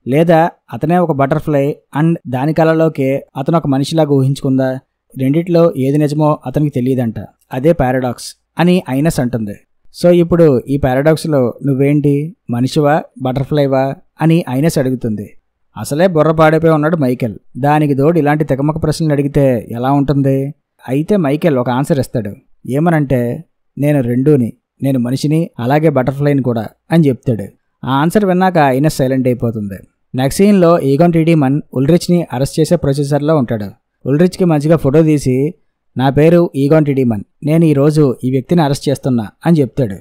Speaker 1: లేదా అతనే ఒక బటర్ఫ్లై అండ్ దాని కలలోకే అతను ఒక మనిషిలాగా ఊహించుకుందా? రెండిట్లో ఏది నిజమో అతనికి తెలియదంట. అదే పారాడాక్స్ అని ఐనస్ అంటుంది. సో ఇప్పుడు ఈ పారాడాక్స్లో నువ్వేంటి, మనిషివా బటర్ఫ్లైవా అని ఐనస్ అడుగుతుంది. అసలే బుర్ర పాడైపోయి ఉన్నాడు మైకెల్. దానికి తోడు ఇలాంటి తెగమక ప్రశ్నలు అడిగితే ఎలా ఉంటుంది? అయితే మైకెల్ ఒక ఆన్సర్ ఇస్తాడు. ఏమనంటే, నేను రెండూని, నేను మనిషిని అలాగే బటర్ఫ్లైని కూడా అని చెప్తాడు. ఆ ఆన్సర్ విన్నాక ఐనస్ సైలెంట్ అయిపోతుంది. నెక్స్ట్ సీన్లో ఈగోన్ టిడిమన్ ఉల్రిచ్ని అరెస్ట్ చేసే ప్రొసెసర్లో ఉంటాడు. ఉల్రిచ్కి మంచిగా ఫోటో తీసి, నా పేరు ఈగోన్ టిడిమన్, నేను ఈరోజు ఈ వ్యక్తిని అరెస్ట్ చేస్తున్నా అని చెప్తాడు.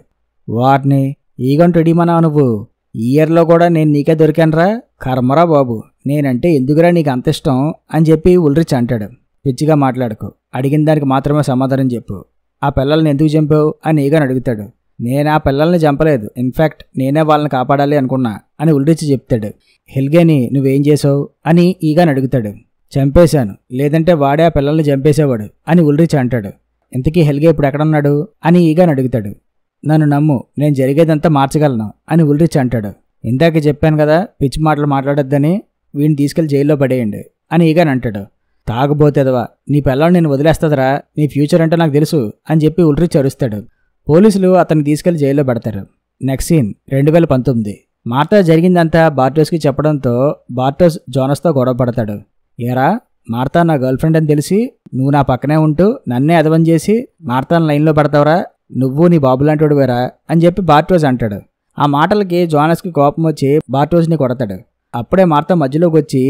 Speaker 1: వార్ని, ఈగోన్ టిడిమనా నువ్వు? ఈ ఇయర్లో కూడా నేను నీకే దొరికానరా, కర్మరా బాబు, నేనంటే ఎందుకురా నీకు అంత ఇష్టం అని చెప్పి ఉల్రిచ్ అంటాడు. పిచ్చిగా మాట్లాడుకో, అడిగిన దానికి మాత్రమే సమాధానం చెప్పు. ఆ పిల్లల్ని ఎందుకు చంపావు అని ఈగోన్ అడుగుతాడు. నేను ఆ పిల్లల్ని చంపలేదు, ఇన్ఫ్యాక్ట్ నేనే వాళ్ళని కాపాడాలి అనుకున్నా అని ఉల్రిచ్ చెప్తాడు. హెల్గేని నువ్వేం చేసావు అని ఈగోన్ అడుగుతాడు. చంపేశాను, లేదంటే వాడే ఆ పిల్లల్ని చంపేసేవాడు అని ఉల్రిచ్ అంటాడు. ఇంతకీ హెల్గే ఇప్పుడు ఎక్కడున్నాడు అని ఈగోన్ అడుగుతాడు. నన్ను నమ్ము, నేను జరిగేదంతా మార్చగలను అని ఉల్రిచ్ అంటాడు. ఇందాక చెప్పాను కదా పిచ్చి మాటలు మాట్లాడొద్దని, వీడిని తీసుకెళ్లి జైల్లో పడేయండి అని ఈగోన్ అంటాడు. తాగబోతేదవా, నీ పిల్లల్ని నేను వదిలేస్తుందరా, నీ ఫ్యూచర్ అంటే నాకు తెలుసు అని చెప్పి ఉల్రిచ్ అరుస్తాడు. పోలీసులు అతన్ని తీసుకెళ్లి జైల్లో పెడతారు. Next scene 2019. మార్తా జరిగిందంతా బార్టోస్కి చెప్పడంతో బార్టోస్ జోనస్తో గొడవ పడతాడు. ఏరా, మార్తా నా గర్ల్ ఫ్రెండ్ అని తెలిసి నువ్వు నా పక్కనే ఉంటూ నన్నే అదవం చేసి మార్తాను లైన్లో పడతావురా, నువ్వు నీ బాబు లాంటివాడు వేరా అని చెప్పి బార్టోస్ అంటాడు. ఆ మాటలకి జోనస్కి కోపం వచ్చి బార్టోస్ని కొడతాడు. అప్పుడే మార్తా మధ్యలోకి వచ్చి,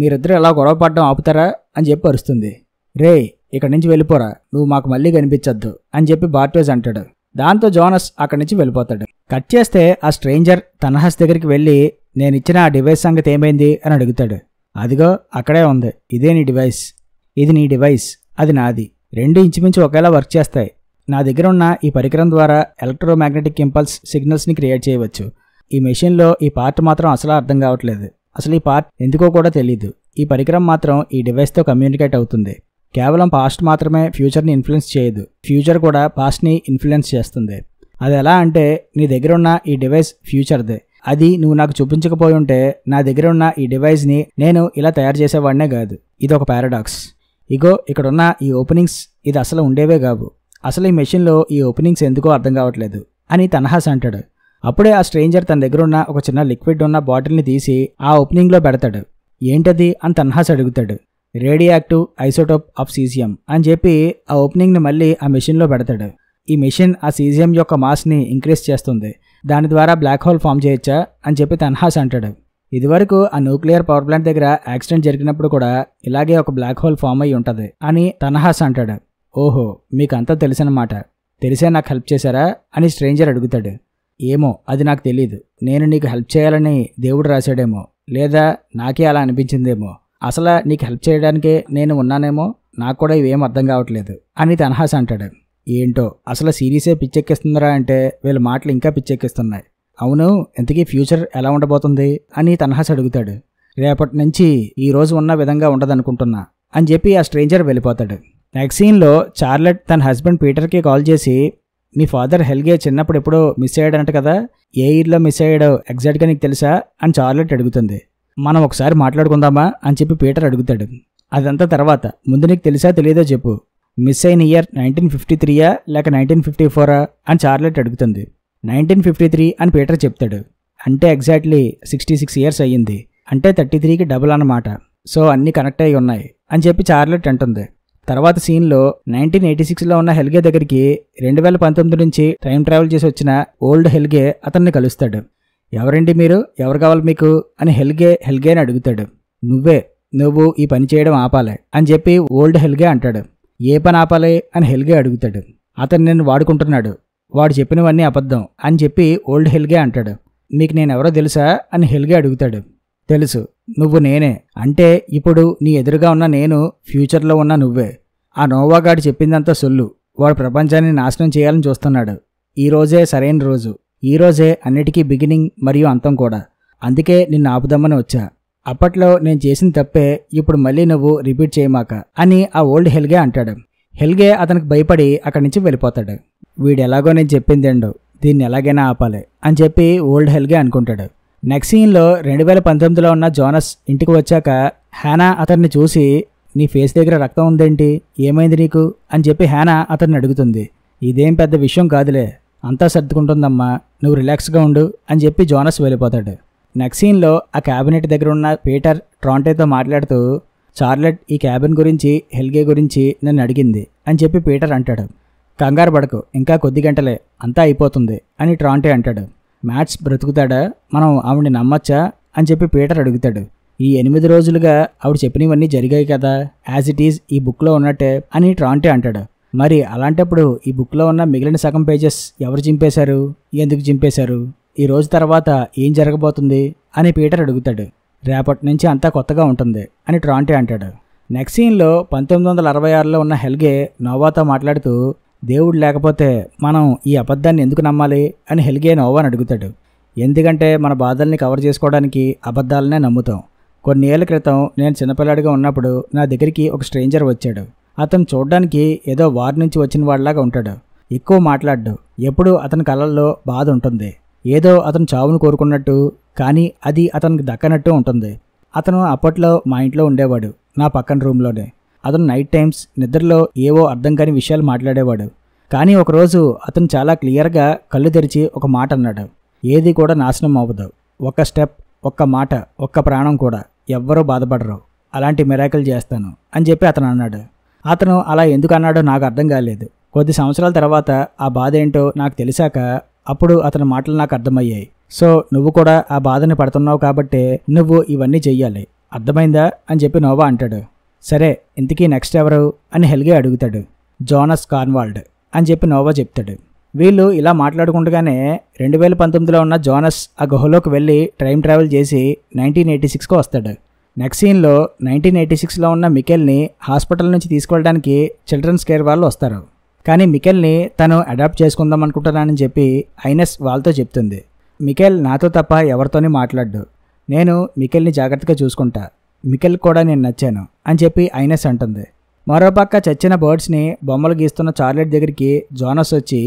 Speaker 1: మీరిద్దరు ఎలా గొడవ పడడం ఆపుతారా అని చెప్పి అరుస్తుంది. రే, ఇక్కడి నుంచి వెళ్ళిపోరా, నువ్వు మాకు మళ్ళీ కనిపించొద్దు అని చెప్పి బార్టోస్ అంటాడు. దాంతో జోనస్ అక్కడి నుంచి వెళ్ళిపోతాడు. కట్ చేస్తే ఆ స్ట్రేంజర్ తనహాస్ దగ్గరికి వెళ్ళి, నేనిచ్చిన ఆ డివైస్ సంగతి ఏమైంది అని అడుగుతాడు. అదిగో అక్కడే ఉంది, ఇదే నీ డివైస్, ఇది నీ డివైస్, అది నాది, రెండు ఇంచుమించు ఒకేలా వర్క్ చేస్తాయి. నా దగ్గర ఉన్న ఈ పరికరం ద్వారా ఎలక్ట్రోమాగ్నెటిక్ ఇంపల్స్ సిగ్నల్స్ని క్రియేట్ చేయవచ్చు. ఈ మెషిన్లో ఈ పార్ట్ మాత్రం అసలు అర్థం కావట్లేదు, అసలు ఈ పార్ట్ ఎందుకో కూడా తెలీదు. ఈ పరికరం మాత్రం ఈ డివైస్తో కమ్యూనికేట్ అవుతుంది. కేవలం పాస్ట్ మాత్రమే ఫ్యూచర్ని ఇన్ఫ్లుయెన్స్ చేయదు, ఫ్యూచర్ కూడా పాస్ట్ని ఇన్ఫ్లుయెన్స్ చేస్తుంది. అది ఎలా అంటే, నీ దగ్గర ఉన్న ఈ డివైస్ ఫ్యూచర్దే, అది నువ్వు నాకు చూపించకపోయి ఉంటే నా దగ్గర ఉన్న ఈ డివైస్ని నేను ఇలా తయారు చేసేవాడినే కాదు. ఇది ఒక పారాడాక్స్. ఇగో ఇక్కడున్న ఈ ఓపెనింగ్స్ ఇది అసలు ఉండేవే కావు, అసలు ఈ మెషిన్లో ఈ ఓపెనింగ్స్ ఎందుకో అర్థం కావట్లేదు అని తనహాస్ అంటాడు. అప్పుడే ఆ స్ట్రేంజర్ తన దగ్గర ఉన్న ఒక చిన్న లిక్విడ్ ఉన్న బాటిల్ని తీసి ఆ ఓపెనింగ్లో పెడతాడు. ఏంటది అని తనహాస్ అడుగుతాడు. రేడియాక్టివ్ ఐసోటోప్ ఆఫ్ సీజియం అని చెప్పి ఆ ఓపెనింగ్ని మళ్ళీ ఆ మెషిన్లో పెడతాడు. ఈ మెషిన్ ఆ సీజియం యొక్క మాస్ని ఇంక్రీజ్ చేస్తుంది, దాని ద్వారా బ్లాక్ హోల్ ఫామ్ చేయొచ్చా అని చెప్పి తన్హాస్ అంటాడు. ఇదివరకు ఆ న్యూక్లియర్ పవర్ ప్లాంట్ దగ్గర యాక్సిడెంట్ జరిగినప్పుడు కూడా ఇలాగే ఒక బ్లాక్ హోల్ ఫామ్ అయ్యి ఉంటుంది అని తన్హాస్ అంటాడు. ఓహో, మీకు అంతా తెలిసినమాట, తెలిసే నాకు హెల్ప్ చేశారా అని స్ట్రేంజర్ అడుగుతాడు. ఏమో, అది నాకు తెలీదు, నేను నీకు హెల్ప్ చేయాలని దేవుడు రాశాడేమో, లేదా నాకే అలా అనిపించిందేమో, అసలు నీకు హెల్ప్ చేయడానికే నేను ఉన్నానేమో, నాకు కూడా ఇవేం అర్థం కావట్లేదు అని తన్హాస్ అంటాడు. ఏంటో అసలు సిరీసే పిచ్చెక్కిస్తుందిరా అంటే వీళ్ళ మాటలు ఇంకా పిచ్చెక్కిస్తున్నాయి. అవును, ఇంతకీ ఫ్యూచర్ ఎలా ఉండబోతుంది అని తన్హాస్ అడుగుతాడు. రేపటి నుంచి ఈ రోజు ఉన్న విధంగా ఉండదనుకుంటున్నా అని చెప్పి ఆ స్ట్రేంజర్ వెళ్ళిపోతాడు. నెక్స్ట్ సీన్లో చార్లెట్ తన హస్బెండ్ పీటర్కి కాల్ చేసి, మీ ఫాదర్ హెల్గే చిన్నప్పుడు ఎప్పుడో మిస్ అయ్యాడంట కదా, ఏ ఇయర్లో మిస్ అయ్యాడో ఎగ్జాక్ట్గా నీకు తెలుసా అని చార్లెట్ అడుగుతుంది. మనం ఒకసారి మాట్లాడుకుందామా అని చెప్పి పీటర్ అడుగుతాడు. అదంతా తర్వాత, ముందు నీకు తెలుసా తెలియదో చెప్పు, మిస్ అయిన ఇయర్ 1953 లేక 1954 అని చార్లెట్ అడుగుతుంది. 1953 అని పీటర్ చెప్తాడు. అంటే ఎగ్జాక్ట్లీ 66 ఇయర్స్ అయ్యింది, అంటే 33కి డబుల్ అన్నమాట. సో అన్నీ కనెక్ట్ అయ్యి ఉన్నాయి అని చెప్పి చార్లెట్ అంటుంది. తర్వాత సీన్లో 1986లో ఉన్న హెల్గే దగ్గరికి 2019 నుంచి టైం ట్రావెల్ చేసి వచ్చిన ఓల్డ్ హెల్గే అతన్ని కలుస్తాడు. ఎవరండి మీరు, ఎవరు కావాలి మీకు అని హెల్గేని అడుగుతాడు. నువ్వు ఈ పని చేయడం ఆపాలి అని చెప్పి ఓల్డ్ హెల్గే అంటాడు. ఏ పని ఆపాలి అని హెల్గే అడుగుతాడు. అతను నిన్ను వాడుకుంటున్నాడు, వాడు చెప్పినవన్నీ అబద్ధం అని చెప్పి ఓల్డ్ హెల్గే అంటాడు. మీకు నేనెవరో తెలుసా అని హెల్గే అడుగుతాడు. తెలుసు, నువ్వు నేనే. అంటే ఇప్పుడు నీ ఎదురుగా ఉన్న నేను ఫ్యూచర్లో ఉన్న నువ్వే. ఆ నోవాగాడు చెప్పిందంతా సొల్లు. వాడు ప్రపంచాన్ని నాశనం చేయాలని చూస్తున్నాడు. ఈ రోజే సరైన రోజు. ఈ రోజే అన్నిటికీ బిగినింగ్ మరియు అంతం కూడా. అందుకే నిన్ను ఆపుదామని వచ్చా. అప్పట్లో నేను చేసిన తప్పే ఇప్పుడు మళ్ళీ నువ్వు రిపీట్ చేయమాక అని ఆ ఓల్డ్ హెల్గే అంటాడు. హెల్గే అతనికి భయపడి అక్కడి నుంచి వెళ్ళిపోతాడు. వీడెలాగో నేను చెప్పిందేండో, దీన్ని ఎలాగైనా ఆపాలి అని చెప్పి ఓల్డ్ హెల్గే అనుకుంటాడు. నెక్స్ట్ సీన్లో 2019లో ఉన్న జోనస్ ఇంటికి వచ్చాక హ్యానా అతన్ని చూసి, నీ ఫేస్ దగ్గర రక్తం ఉందేంటి, ఏమైంది నీకు అని చెప్పి హ్యానా అతన్ని అడుగుతుంది. ఇదేం పెద్ద విషయం కాదులే, అంతా సర్దుకుంటుందమ్మా, నువ్వు రిలాక్స్గా ఉండు అని చెప్పి జోనస్ వెళ్ళిపోతాడు. నెక్స్ట్ సీన్లో ఆ క్యాబినెట్ దగ్గర ఉన్న పీటర్ ట్రాంటేతో మాట్లాడుతూ, చార్లెట్ ఈ క్యాబిన్ గురించి హెల్గే గురించి నన్ను అడిగింది అని చెప్పి పీటర్ అంటాడు. కంగారు పడకు, ఇంకా కొద్ది గంటలే, అంతా అయిపోతుంది అని ట్రాంటే అంటాడు. మ్యాట్స్ బ్రతుకుతాడా, మనం ఆవిడ్ని నమ్మచ్చా అని చెప్పి పీటర్ అడుగుతాడు. ఈ 8 రోజులుగా ఆవిడ చెప్పినవన్నీ జరిగాయి కదా, యాజ్ ఇట్ ఈజ్ ఈ బుక్లో ఉన్నట్టే అని ట్రాంటే అంటాడు. మరి అలాంటప్పుడు ఈ బుక్లో ఉన్న మిగిలిన సగం పేజెస్ ఎవరు చింపేశారు, ఎందుకు చింపేశారు, ఈ రోజు తర్వాత ఏం జరగబోతుంది అని పీటర్ అడుగుతాడు. రేపటి నుంచి అంతా కొత్తగా ఉంటుంది అని ట్రాంటే అంటాడు. నెక్స్ట్ సీన్లో 1966లో ఉన్న హెల్గే నోవాతో మాట్లాడుతూ, దేవుడు లేకపోతే మనం ఈ అబద్ధాన్ని ఎందుకు నమ్మాలి అని హెల్గే నోవాని అడుగుతాడు. ఎందుకంటే మన బాధల్ని కవర్ చేసుకోవడానికి అబద్ధాలనే నమ్ముతాం. కొన్ని ఏళ్ల క్రితం నేను చిన్నపిల్లాడిగా ఉన్నప్పుడు నా దగ్గరికి ఒక స్ట్రేంజర్ వచ్చాడు. అతను చూడడానికి ఏదో వారి నుంచి వచ్చిన వాడిలాగా ఉంటాడు. ఎక్కువ మాట్లాడ్డు. ఎప్పుడు అతని కళ్ళల్లో బాధ ఉంటుంది. ఏదో అతను చావును కోరుకున్నట్టు, కానీ అది అతనికి దక్కనట్టు ఉంటుంది. అతను అప్పట్లో మా ఇంట్లో ఉండేవాడు, నా పక్కన రూమ్లోనే. అతను నైట్ టైమ్స్ నిద్రలో ఏవో అర్థం కాని విషయాలు మాట్లాడేవాడు. కానీ ఒకరోజు అతను చాలా క్లియర్గా కళ్ళు తెరిచి ఒక మాట అన్నాడు. ఏది కూడా నాశనం అవ్వదు, ఒక్క స్టెప్, ఒక్క మాట, ఒక్క ప్రాణం కూడా ఎవ్వరూ బాధపడరు, అలాంటి మిరాకిల్ చేస్తాను అని చెప్పి అతను అన్నాడు. అతను అలా ఎందుకు అన్నాడో నాకు అర్థం కాలేదు. కొద్ది సంవత్సరాల తర్వాత ఆ బాధ ఏంటో నాకు తెలిసాక అప్పుడు అతని మాటలు నాకు అర్థమయ్యాయి. సో నువ్వు కూడా ఆ బాధని పడుతున్నావు కాబట్టే నువ్వు ఇవన్నీ చెయ్యాలి, అర్థమైందా అని చెప్పి నోవా అంటాడు. సరే, ఇంతకీ నెక్స్ట్ ఎవరు అని హెల్గే అడుగుతాడు. జోనస్ కార్న్వాల్డ్ అని చెప్పి నోవా చెప్తాడు. వీళ్ళు ఇలా మాట్లాడుకుండగానే 2019లో ఉన్న జోనస్ ఆ గుహలోకి వెళ్ళి టైం ట్రావెల్ చేసి 1986కు వస్తాడు. నెక్స్ట్ సీన్లో 1986లో ఉన్న మికెల్ని హాస్పిటల్ నుంచి తీసుకెళ్ళడానికి చిల్డ్రన్స్ కేర్ వాళ్ళు వస్తారు. కానీ మికెల్ని తను అడాప్ట్ చేసుకుందాం అనుకుంటున్నానని చెప్పి ఐనెస్ వాళ్ళతో చెప్తుంది. మికెల్ నాతో తప్ప ఎవరితోని మాట్లాడ్డు, నేను మికెల్ని జాగ్రత్తగా చూసుకుంటా, మికెల్ కూడా నేను నచ్చాను అని చెప్పి ఐనెస్ అంటుంది. మరోపక్క చచ్చిన బర్డ్స్ని బొమ్మలు గీస్తున్న చార్లెట్ దగ్గరికి జోనస్ వచ్చి,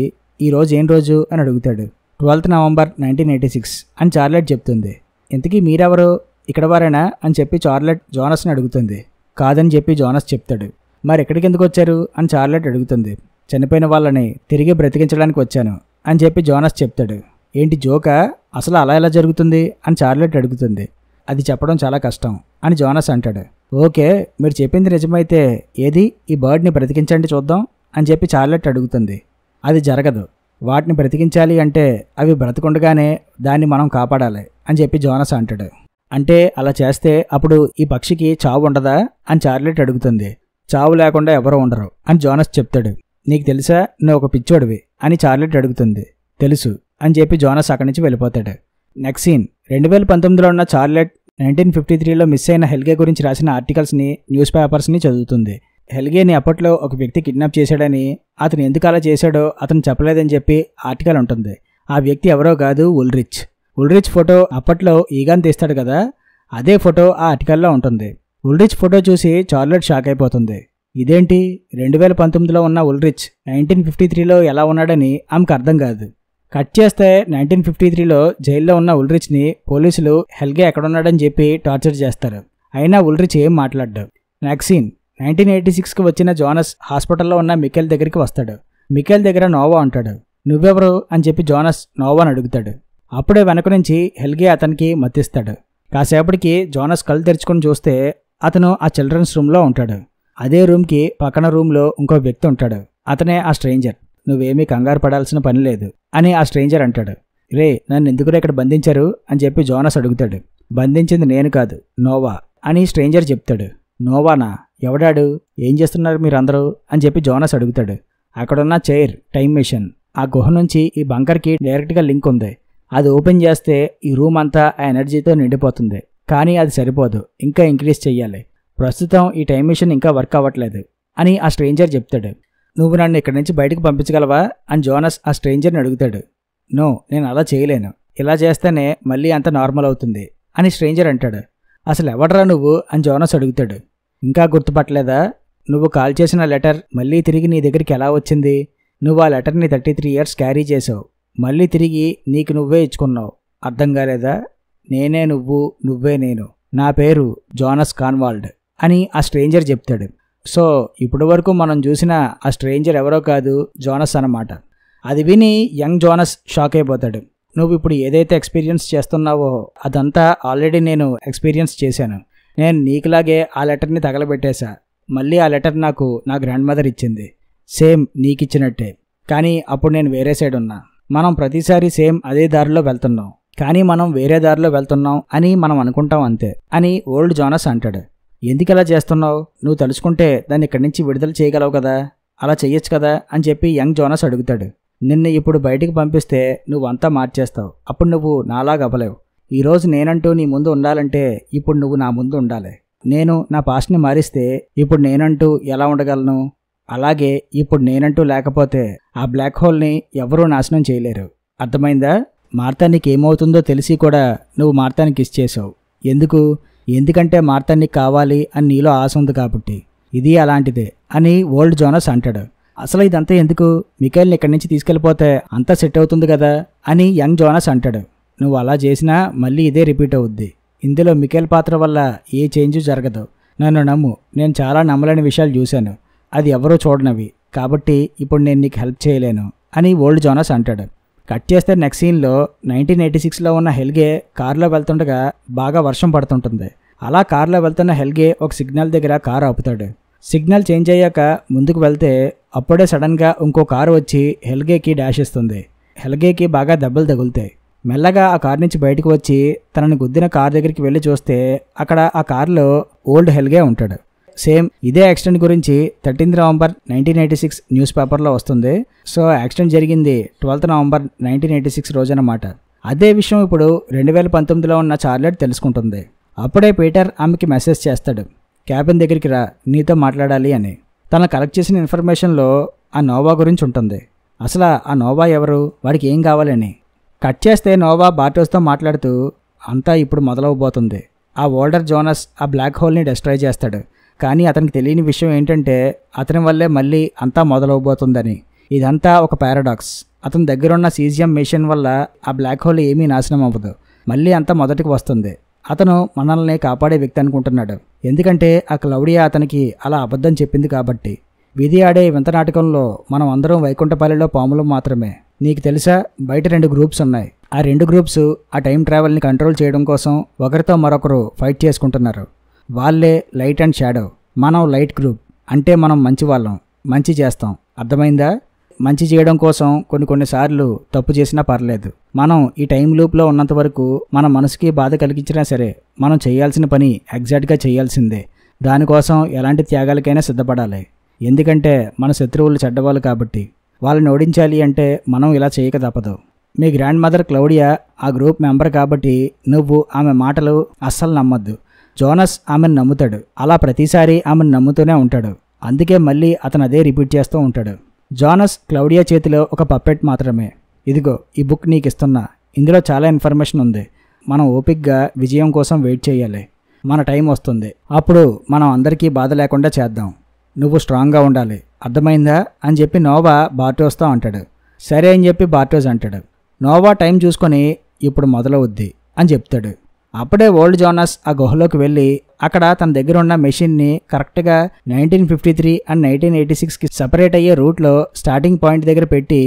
Speaker 1: ఈరోజు ఏం రోజు అని అడుగుతాడు. 12 నవంబర్ 1986 అని చార్లెట్ చెప్తుంది. ఇంతకీ మీరెవరు, ఇక్కడ వారేనా అని చెప్పి చార్లెట్ జోనస్ని అడుగుతుంది. కాదని చెప్పి జోనస్ చెప్తాడు. మరి ఎక్కడికి ఎందుకు వచ్చారు అని చార్లెట్ అడుగుతుంది. చనిపోయిన వాళ్ళని తిరిగి బ్రతికించడానికి వచ్చాను అని చెప్పి జోనస్ చెప్తాడు. ఏంటి జోకా, అసలు అలా ఎలా జరుగుతుంది అని చార్లెట్ అడుగుతుంది. అది చెప్పడం చాలా కష్టం అని జోనస్ అంటాడు. ఓకే, మీరు చెప్పింది నిజమైతే ఏది ఈ బర్డ్ని బ్రతికించండి చూద్దాం అని చెప్పి చార్లెట్ అడుగుతుంది. అది జరగదు, వాటిని బ్రతికించాలి అంటే అవి బ్రతికుండగానే దాన్ని మనం కాపాడాలి అని చెప్పి జోనస్ అంటాడు. అంటే అలా చేస్తే అప్పుడు ఈ పక్షికి చావు ఉండదా అని చార్లెట్ అడుగుతుంది. చావు లేకుండా ఎవరు ఉండరు అని జోనస్ చెప్తాడు. నీకు తెలుసా, నువ్వు ఒక పిచ్చోడివి అని చార్లెట్ అడుగుతుంది. తెలుసు అని చెప్పి జోనస్ అక్కడి నుంచి వెళ్ళిపోతాడు. నెక్స్ట్ సీన్ 2019లో ఉన్న చార్లెట్ 1953లో మిస్ అయిన హెల్గే గురించి రాసిన ఆర్టికల్స్ని, న్యూస్ పేపర్స్ని చదువుతుంది. హెల్గేని అప్పట్లో ఒక వ్యక్తి కిడ్నాప్ చేశాడని, అతను ఎందుకు అలా చేశాడో అతను చెప్పలేదని చెప్పి ఆర్టికల్ ఉంటుంది. ఆ వ్యక్తి ఎవరో కాదు, ఉల్రిచ్. ఉల్రిచ్ ఫోటో అప్పట్లో ఈగాన్ తీస్తాడు కదా, అదే ఫోటో ఆ ఆర్టికల్లో ఉంటుంది. ఉల్రిచ్ ఫోటో చూసి చార్లెట్ షాక్ అయిపోతుంది. ఇదేంటి, 2019లో ఉన్న ఉల్రిచ్ 1953లో ఎలా ఉన్నాడని ఆమెకు అర్థం కాదు. కట్ చేస్తే 1953లో జైల్లో ఉన్న ఉల్రిచ్ని పోలీసులు హెల్గే ఎక్కడున్నాడని చెప్పి టార్చర్ చేస్తారు. అయినా ఉల్రిచ్ ఏం మాట్లాడ్డు. నెక్స్ట్ సీన్ 1986కి వచ్చిన జోనస్ హాస్పిటల్లో ఉన్న మికెల్ దగ్గరికి వస్తాడు. మికెల్ దగ్గర నోవా ఉంటాడు. నువ్వెవరు అని చెప్పి జోనస్ నోవాని అడుగుతాడు. అప్పుడే వెనక నుంచి హెల్గే అతనికి మత్తిస్తాడు. కాసేపటికి జోనస్ కళ్ళు తెరుచుకొని చూస్తే అతను ఆ చిల్డ్రన్స్ రూమ్లో ఉంటాడు. అదే రూమ్కి పక్కన రూమ్లో ఇంకో వ్యక్తి ఉంటాడు. అతనే ఆ స్ట్రేంజర్. నువ్వేమీ కంగారు పడాల్సిన పని లేదు అని ఆ స్ట్రేంజర్ అంటాడు. రే, నన్ను ఎందుకురా ఇక్కడ బంధించారు అని చెప్పి జోనస్ అడుగుతాడు. బంధించింది నేను కాదు, నోవా అని స్ట్రేంజర్ చెప్తాడు. నోవానా, ఎవడాడు, ఏం చేస్తున్నారు మీరందరూ అని చెప్పి జోనస్ అడుగుతాడు. అక్కడున్న చైర్ టైం మెషిన్, ఆ గుహ నుంచి ఈ బంకర్కి డైరెక్ట్గా లింక్ ఉంది. అది ఓపెన్ చేస్తే ఈ రూమ్ అంతా ఆ ఎనర్జీతో నిండిపోతుంది. కానీ అది సరిపోదు, ఇంకా ఇంక్రీజ్ చెయ్యాలి. ప్రస్తుతం ఈ టైం మిషన్ ఇంకా వర్క్ అవ్వట్లేదు అని ఆ స్ట్రేంజర్ చెప్తాడు. నువ్వు నన్ను ఇక్కడి నుంచి బయటకు పంపించగలవా అని జోనస్ ఆ స్ట్రేంజర్ని అడుగుతాడు. నో, నేను అలా చేయలేను, ఇలా చేస్తేనే మళ్ళీ అంత నార్మల్ అవుతుంది అని స్ట్రేంజర్ అంటాడు. అసలు ఎవడరా నువ్వు అని జోనస్ అడుగుతాడు. ఇంకా గుర్తుపట్టలేదా? నువ్వు కాల్ చేసిన లెటర్ మళ్ళీ తిరిగి నీ దగ్గరికి ఎలా వచ్చింది? నువ్వు ఆ లెటర్ని 33 years క్యారీ చేసావు, మళ్ళీ తిరిగి నీకు నువ్వే ఇచ్చుకున్నావు. అర్థం కాలేదా? నేనే నువ్వు, నువ్వే నేను. నా పేరు జోనస్ కాన్వాల్డ్ అని ఆ స్ట్రేంజర్ చెప్తాడు. సో ఇప్పటి వరకు మనం చూసిన ఆ స్ట్రేంజర్ ఎవరో కాదు, జోనస్ అన్నమాట. అది విని యంగ్ జోనస్ షాక్ అయిపోతాడు. నువ్వు ఇప్పుడు ఏదైతే ఎక్స్పీరియన్స్ చేస్తున్నావో అదంతా ఆల్రెడీ నేను ఎక్స్పీరియన్స్ చేశాను. నేను నీకులాగే ఆ లెటర్ని తగలబెట్టేశా. మళ్ళీ ఆ లెటర్ నాకు నా గ్రాండ్ మదర్ ఇచ్చింది, సేమ్ నీకిచ్చినట్టే. కానీ అప్పుడు నేను వేరే సైడ్ ఉన్నా. మనం ప్రతిసారి సేమ్ అదే దారిలో వెళ్తున్నాం, కానీ మనం వేరే దారిలో వెళ్తున్నాం అని మనం అనుకుంటాం అంతే అని ఓల్డ్ జోనస్ అంటాడు. ఎందుకలా చేస్తున్నావు? నువ్వు తలుచుకుంటే దాన్ని ఇక్కడి నుంచి విడుదల చేయగలవు కదా, అలా చెయ్యొచ్చు కదా అని చెప్పి యంగ్ జోనస్ అడుగుతాడు. నిన్ను ఇప్పుడు బయటికి పంపిస్తే నువ్వంతా మార్చేస్తావు, అప్పుడు నువ్వు నాలాగా అవ్వలేవు. ఈరోజు నేనంటూ నీ ముందు ఉండాలంటే ఇప్పుడు నువ్వు నా ముందు ఉండాలి. నేను నా పాస్ట్ని మారిస్తే ఇప్పుడు నేనంటూ ఎలా ఉండగలను? అలాగే ఇప్పుడు నేనంటూ లేకపోతే ఆ బ్లాక్ హోల్ని ఎవరూ నాశనం చేయలేరు. అర్థమైందా? మార్తానికి ఏమవుతుందో తెలిసి కూడా నువ్వు మార్తానికి కిస్ చేసావు. ఎందుకంటే మార్తానికి కావాలి అని నీలో ఆశ ఉంది కాబట్టి. ఇది అలాంటిదే అని ఓల్డ్ జోనస్ అంటాడు. అసలు ఇదంతా ఎందుకు? మిఖైల్ని ఇక్కడి నుంచి తీసుకెళ్ళిపోతే అంతా సెట్ అవుతుంది కదా అని యంగ్ జోనస్ అంటాడు. నువ్వు అలా చేసినా మళ్ళీ ఇదే రిపీట్ అవుద్ది. ఇందులో మిఖైల్ పాత్ర వల్ల ఏ చేంజ్ జరగదు. నన్ను నమ్ము, నేను చాలా నమ్మలేని విషయాలు చూశాను, అది ఎవరూ చూడనవి. కాబట్టి ఇప్పుడు నేను నీకు హెల్ప్ చేయలేను అని ఓల్డ్ జోనస్ అంటాడు. కట్ చేస్తే నెక్స్ట్ సీన్లో 1986లో ఉన్న హెల్గే కార్లో వెళ్తుండగా బాగా వర్షం పడుతుంటుంది. అలా కార్లో వెళ్తున్న హెల్గే ఒక సిగ్నల్ దగ్గర కారు ఆపుతాడు. సిగ్నల్ చేంజ్ అయ్యాక ముందుకు వెళ్తే అప్పుడే సడన్గా ఇంకో కారు వచ్చి హెల్గేకి డాష్ ఇస్తుంది. హెల్గేకి బాగా దెబ్బలు తగులుతాయి. మెల్లగా ఆ కారు నుంచి బయటకు వచ్చి తనని గుద్దిన కారు దగ్గరికి వెళ్ళి చూస్తే అక్కడ ఆ కారులో ఓల్డ్ హెల్గే ఉంటాడు. సేమ్ ఇదే యాక్సిడెంట్ గురించి 13 November 1986 న్యూస్ పేపర్లో వస్తుంది. సో యాక్సిడెంట్ జరిగింది 12 November 1986 రోజన్నమాట. అదే విషయం ఇప్పుడు 2019లో ఉన్న చార్లెట్ తెలుసుకుంటుంది. అప్పుడే పీటర్ ఆమెకి మెసేజ్ చేస్తాడు, క్యాబిన్ దగ్గరికి రా, నీతో మాట్లాడాలి అని. తను కలెక్ట్ చేసిన ఇన్ఫర్మేషన్లో ఆ నోవా గురించి ఉంటుంది. అసలు ఆ నోవా ఎవరు, వాడికి ఏం కావాలని. కట్ చేస్తే నోవా బార్టోస్తో మాట్లాడుతూ అంతా ఇప్పుడు మొదలవబోతుంది. ఆ ఓల్డర్ జోనస్ ఆ బ్లాక్ హోల్ని డిస్ట్రాయ్ చేస్తాడు. కానీ అతనికి తెలియని విషయం ఏంటంటే అతని వల్లే మళ్ళీ అంతా మొదలవబోతుందని. ఇదంతా ఒక పారాడాక్స్. అతని దగ్గరున్న సీజియం మిషన్ వల్ల ఆ బ్లాక్ హోల్ ఏమీ నాశనం అవ్వదు, మళ్ళీ అంతా మొదటికి వస్తుంది. అతను మనల్ని కాపాడే వ్యక్తి అనుకుంటున్నాడు, ఎందుకంటే ఆ క్లౌడియా అతనికి అలా అబద్ధం చెప్పింది కాబట్టి. విధి ఆడే వింత నాటకంలో మనం అందరం వైకుంఠపల్లిలో పాములు మాత్రమే. నీకు తెలుసా, బయట 2 గ్రూప్స్ ఉన్నాయి. ఆ 2 గ్రూప్స్ ఆ టైం ట్రావెల్ని కంట్రోల్ చేయడం కోసం ఒకరితో మరొకరు ఫైట్ చేసుకుంటున్నారు. వాళ్ళే లైట్ అండ్ షాడో. మనం లైట్ గ్రూప్, అంటే మనం మంచి వాళ్ళం, మంచి చేస్తాం. అర్థమైందా? మంచి చేయడం కోసం కొన్నిసార్లు తప్పు చేసినా పర్లేదు. మనం ఈ టైం లూప్లో ఉన్నంత వరకు మన మనసుకి బాధ కలిగించినా సరే మనం చేయాల్సిన పని ఎగ్జాక్ట్గా చేయాల్సిందే. దానికోసం ఎలాంటి త్యాగాలకైనా సిద్ధపడాలి. ఎందుకంటే మన శత్రువులు చెడ్డవాళ్ళు కాబట్టి. వాళ్ళని ఓడించాలి అంటే మనం ఇలా చేయక తప్పదు. మీ గ్రాండ్ మదర్ క్లౌడియా ఆ గ్రూప్ మెంబర్ కాబట్టి నువ్వు ఆమె మాటలు అస్సలు నమ్మద్దు. జోనస్ ఆమెను నమ్ముతాడు. అలా ప్రతిసారి ఆమెను నమ్ముతూనే ఉంటాడు. అందుకే మళ్ళీ అతను అదే రిపీట్ చేస్తూ ఉంటాడు. జోనస్ క్లౌడియా చేతిలో ఒక పప్పెట్ మాత్రమే. ఇదిగో ఈ బుక్ నీకు ఇస్తున్నా, ఇందులో చాలా ఇన్ఫర్మేషన్ ఉంది. మనం ఓపిక్గా విజయం కోసం వెయిట్ చేయాలి. మన టైం వస్తుంది, అప్పుడు మనం అందరికీ బాధ లేకుండా చేద్దాం. నువ్వు స్ట్రాంగ్గా ఉండాలి, అర్థమైందా అని చెప్పి నోవా బార్టోస్తో అంటాడు. సరే అని చెప్పి బార్టోస్ అంటాడు. నోవా టైం చూసుకొని ఇప్పుడు మొదలవుద్ది అని చెప్తాడు. అప్పుడే ఓల్డ్ జోనస్ ఆ గుహలోకి వెళ్ళి అక్కడ తన దగ్గర ఉన్న మెషిన్ని కరెక్ట్గా 1953 అండ్ 1986కి సపరేట్ అయ్యే రూట్లో స్టార్టింగ్ పాయింట్ దగ్గర పెట్టి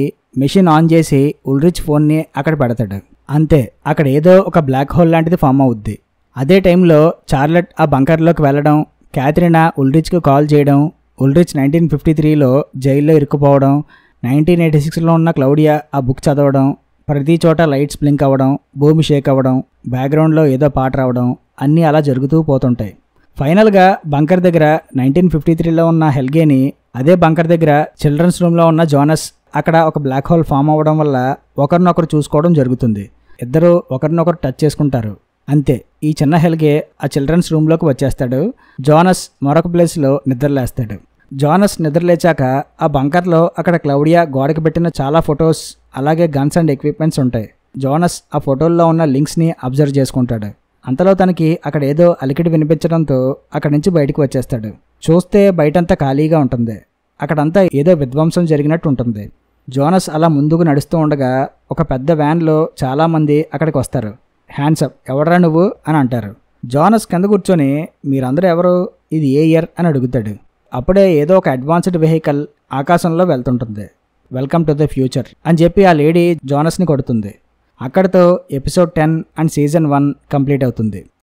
Speaker 1: మెషిన్ ఆన్ చేసి ఉల్రిచ్ ఫోన్ని అక్కడ పెడతాడు. అంతే, అక్కడ ఏదో ఒక బ్లాక్ హోల్ లాంటిది ఫామ్ అవుద్ది. అదే టైంలో చార్లెట్ ఆ బంకర్లోకి వెళ్ళడం, క్యాథరినా ఉల్రిచ్కి కాల్ చేయడం, ఉల్రిచ్ 1953లో జైల్లో ఇరుక్కుపోవడం, 1986లో ఉన్న క్లౌడియా ఆ బుక్ చదవడం, ప్రతి చోట లైట్స్ బ్లింక్ అవ్వడం, భూమి షేక్ అవ్వడం, బ్యాక్గ్రౌండ్లో ఏదో పాట రావడం, అన్నీ అలా జరుగుతూ పోతుంటాయి. ఫైనల్గా బంకర్ దగ్గర 1953లో ఉన్న హెల్గేని అదే బంకర్ దగ్గర చిల్డ్రన్స్ రూమ్లో ఉన్న జోనస్ అక్కడ ఒక బ్లాక్ హోల్ ఫామ్ అవ్వడం వల్ల ఒకరినొకరు చూసుకోవడం జరుగుతుంది. ఇద్దరు ఒకరినొకరు టచ్ చేసుకుంటారు. అంతే, ఈ చిన్న హెల్గే ఆ చిల్డ్రన్స్ రూమ్లోకి వచ్చేస్తాడు. జోనస్ మరొక ప్లేస్లో నిద్రలేస్తాడు. జోనస్ నిద్రలేచాక ఆ బంకర్లో అక్కడ క్లౌడియా గోడకి పెట్టిన చాలా ఫొటోస్ అలాగే గన్స్ అండ్ ఎక్విప్మెంట్స్ ఉంటాయి. జోనస్ ఆ ఫోటోల్లో ఉన్న లింక్స్ని అబ్జర్వ్ చేసుకుంటాడు. అంతలో తనకి అక్కడ ఏదో అలికిడి వినిపించడంతో అక్కడి నుంచి బయటకు వచ్చేస్తాడు. చూస్తే బయటంతా ఖాళీగా ఉంటుంది. అక్కడంతా ఏదో విధ్వంసం జరిగినట్టు ఉంటుంది. జోనస్ అలా ముందుకు నడుస్తూ ఉండగా ఒక పెద్ద వ్యాన్లో చాలామంది అక్కడికి వస్తారు. హ్యాండ్స్ అప్, ఎవడరా నువ్వు అని అంటారు. జోనస్ కింద కూర్చొని మీరందరూ ఎవరు, ఇది ఏ ఇయర్ అని అడుగుతాడు. అప్పుడే ఏదో ఒక అడ్వాన్స్డ్ వెహికల్ ఆకాశంలో వెళ్తుంటుంది. వెల్కమ్ టు ద ఫ్యూచర్ అని చెప్పి ఆ లేడీ జోనస్ని కొడుతుంది. అక్కడితో ఎపిసోడ్ 10 అండ్ సీజన్ 1 కంప్లీట్ అవుతుంది.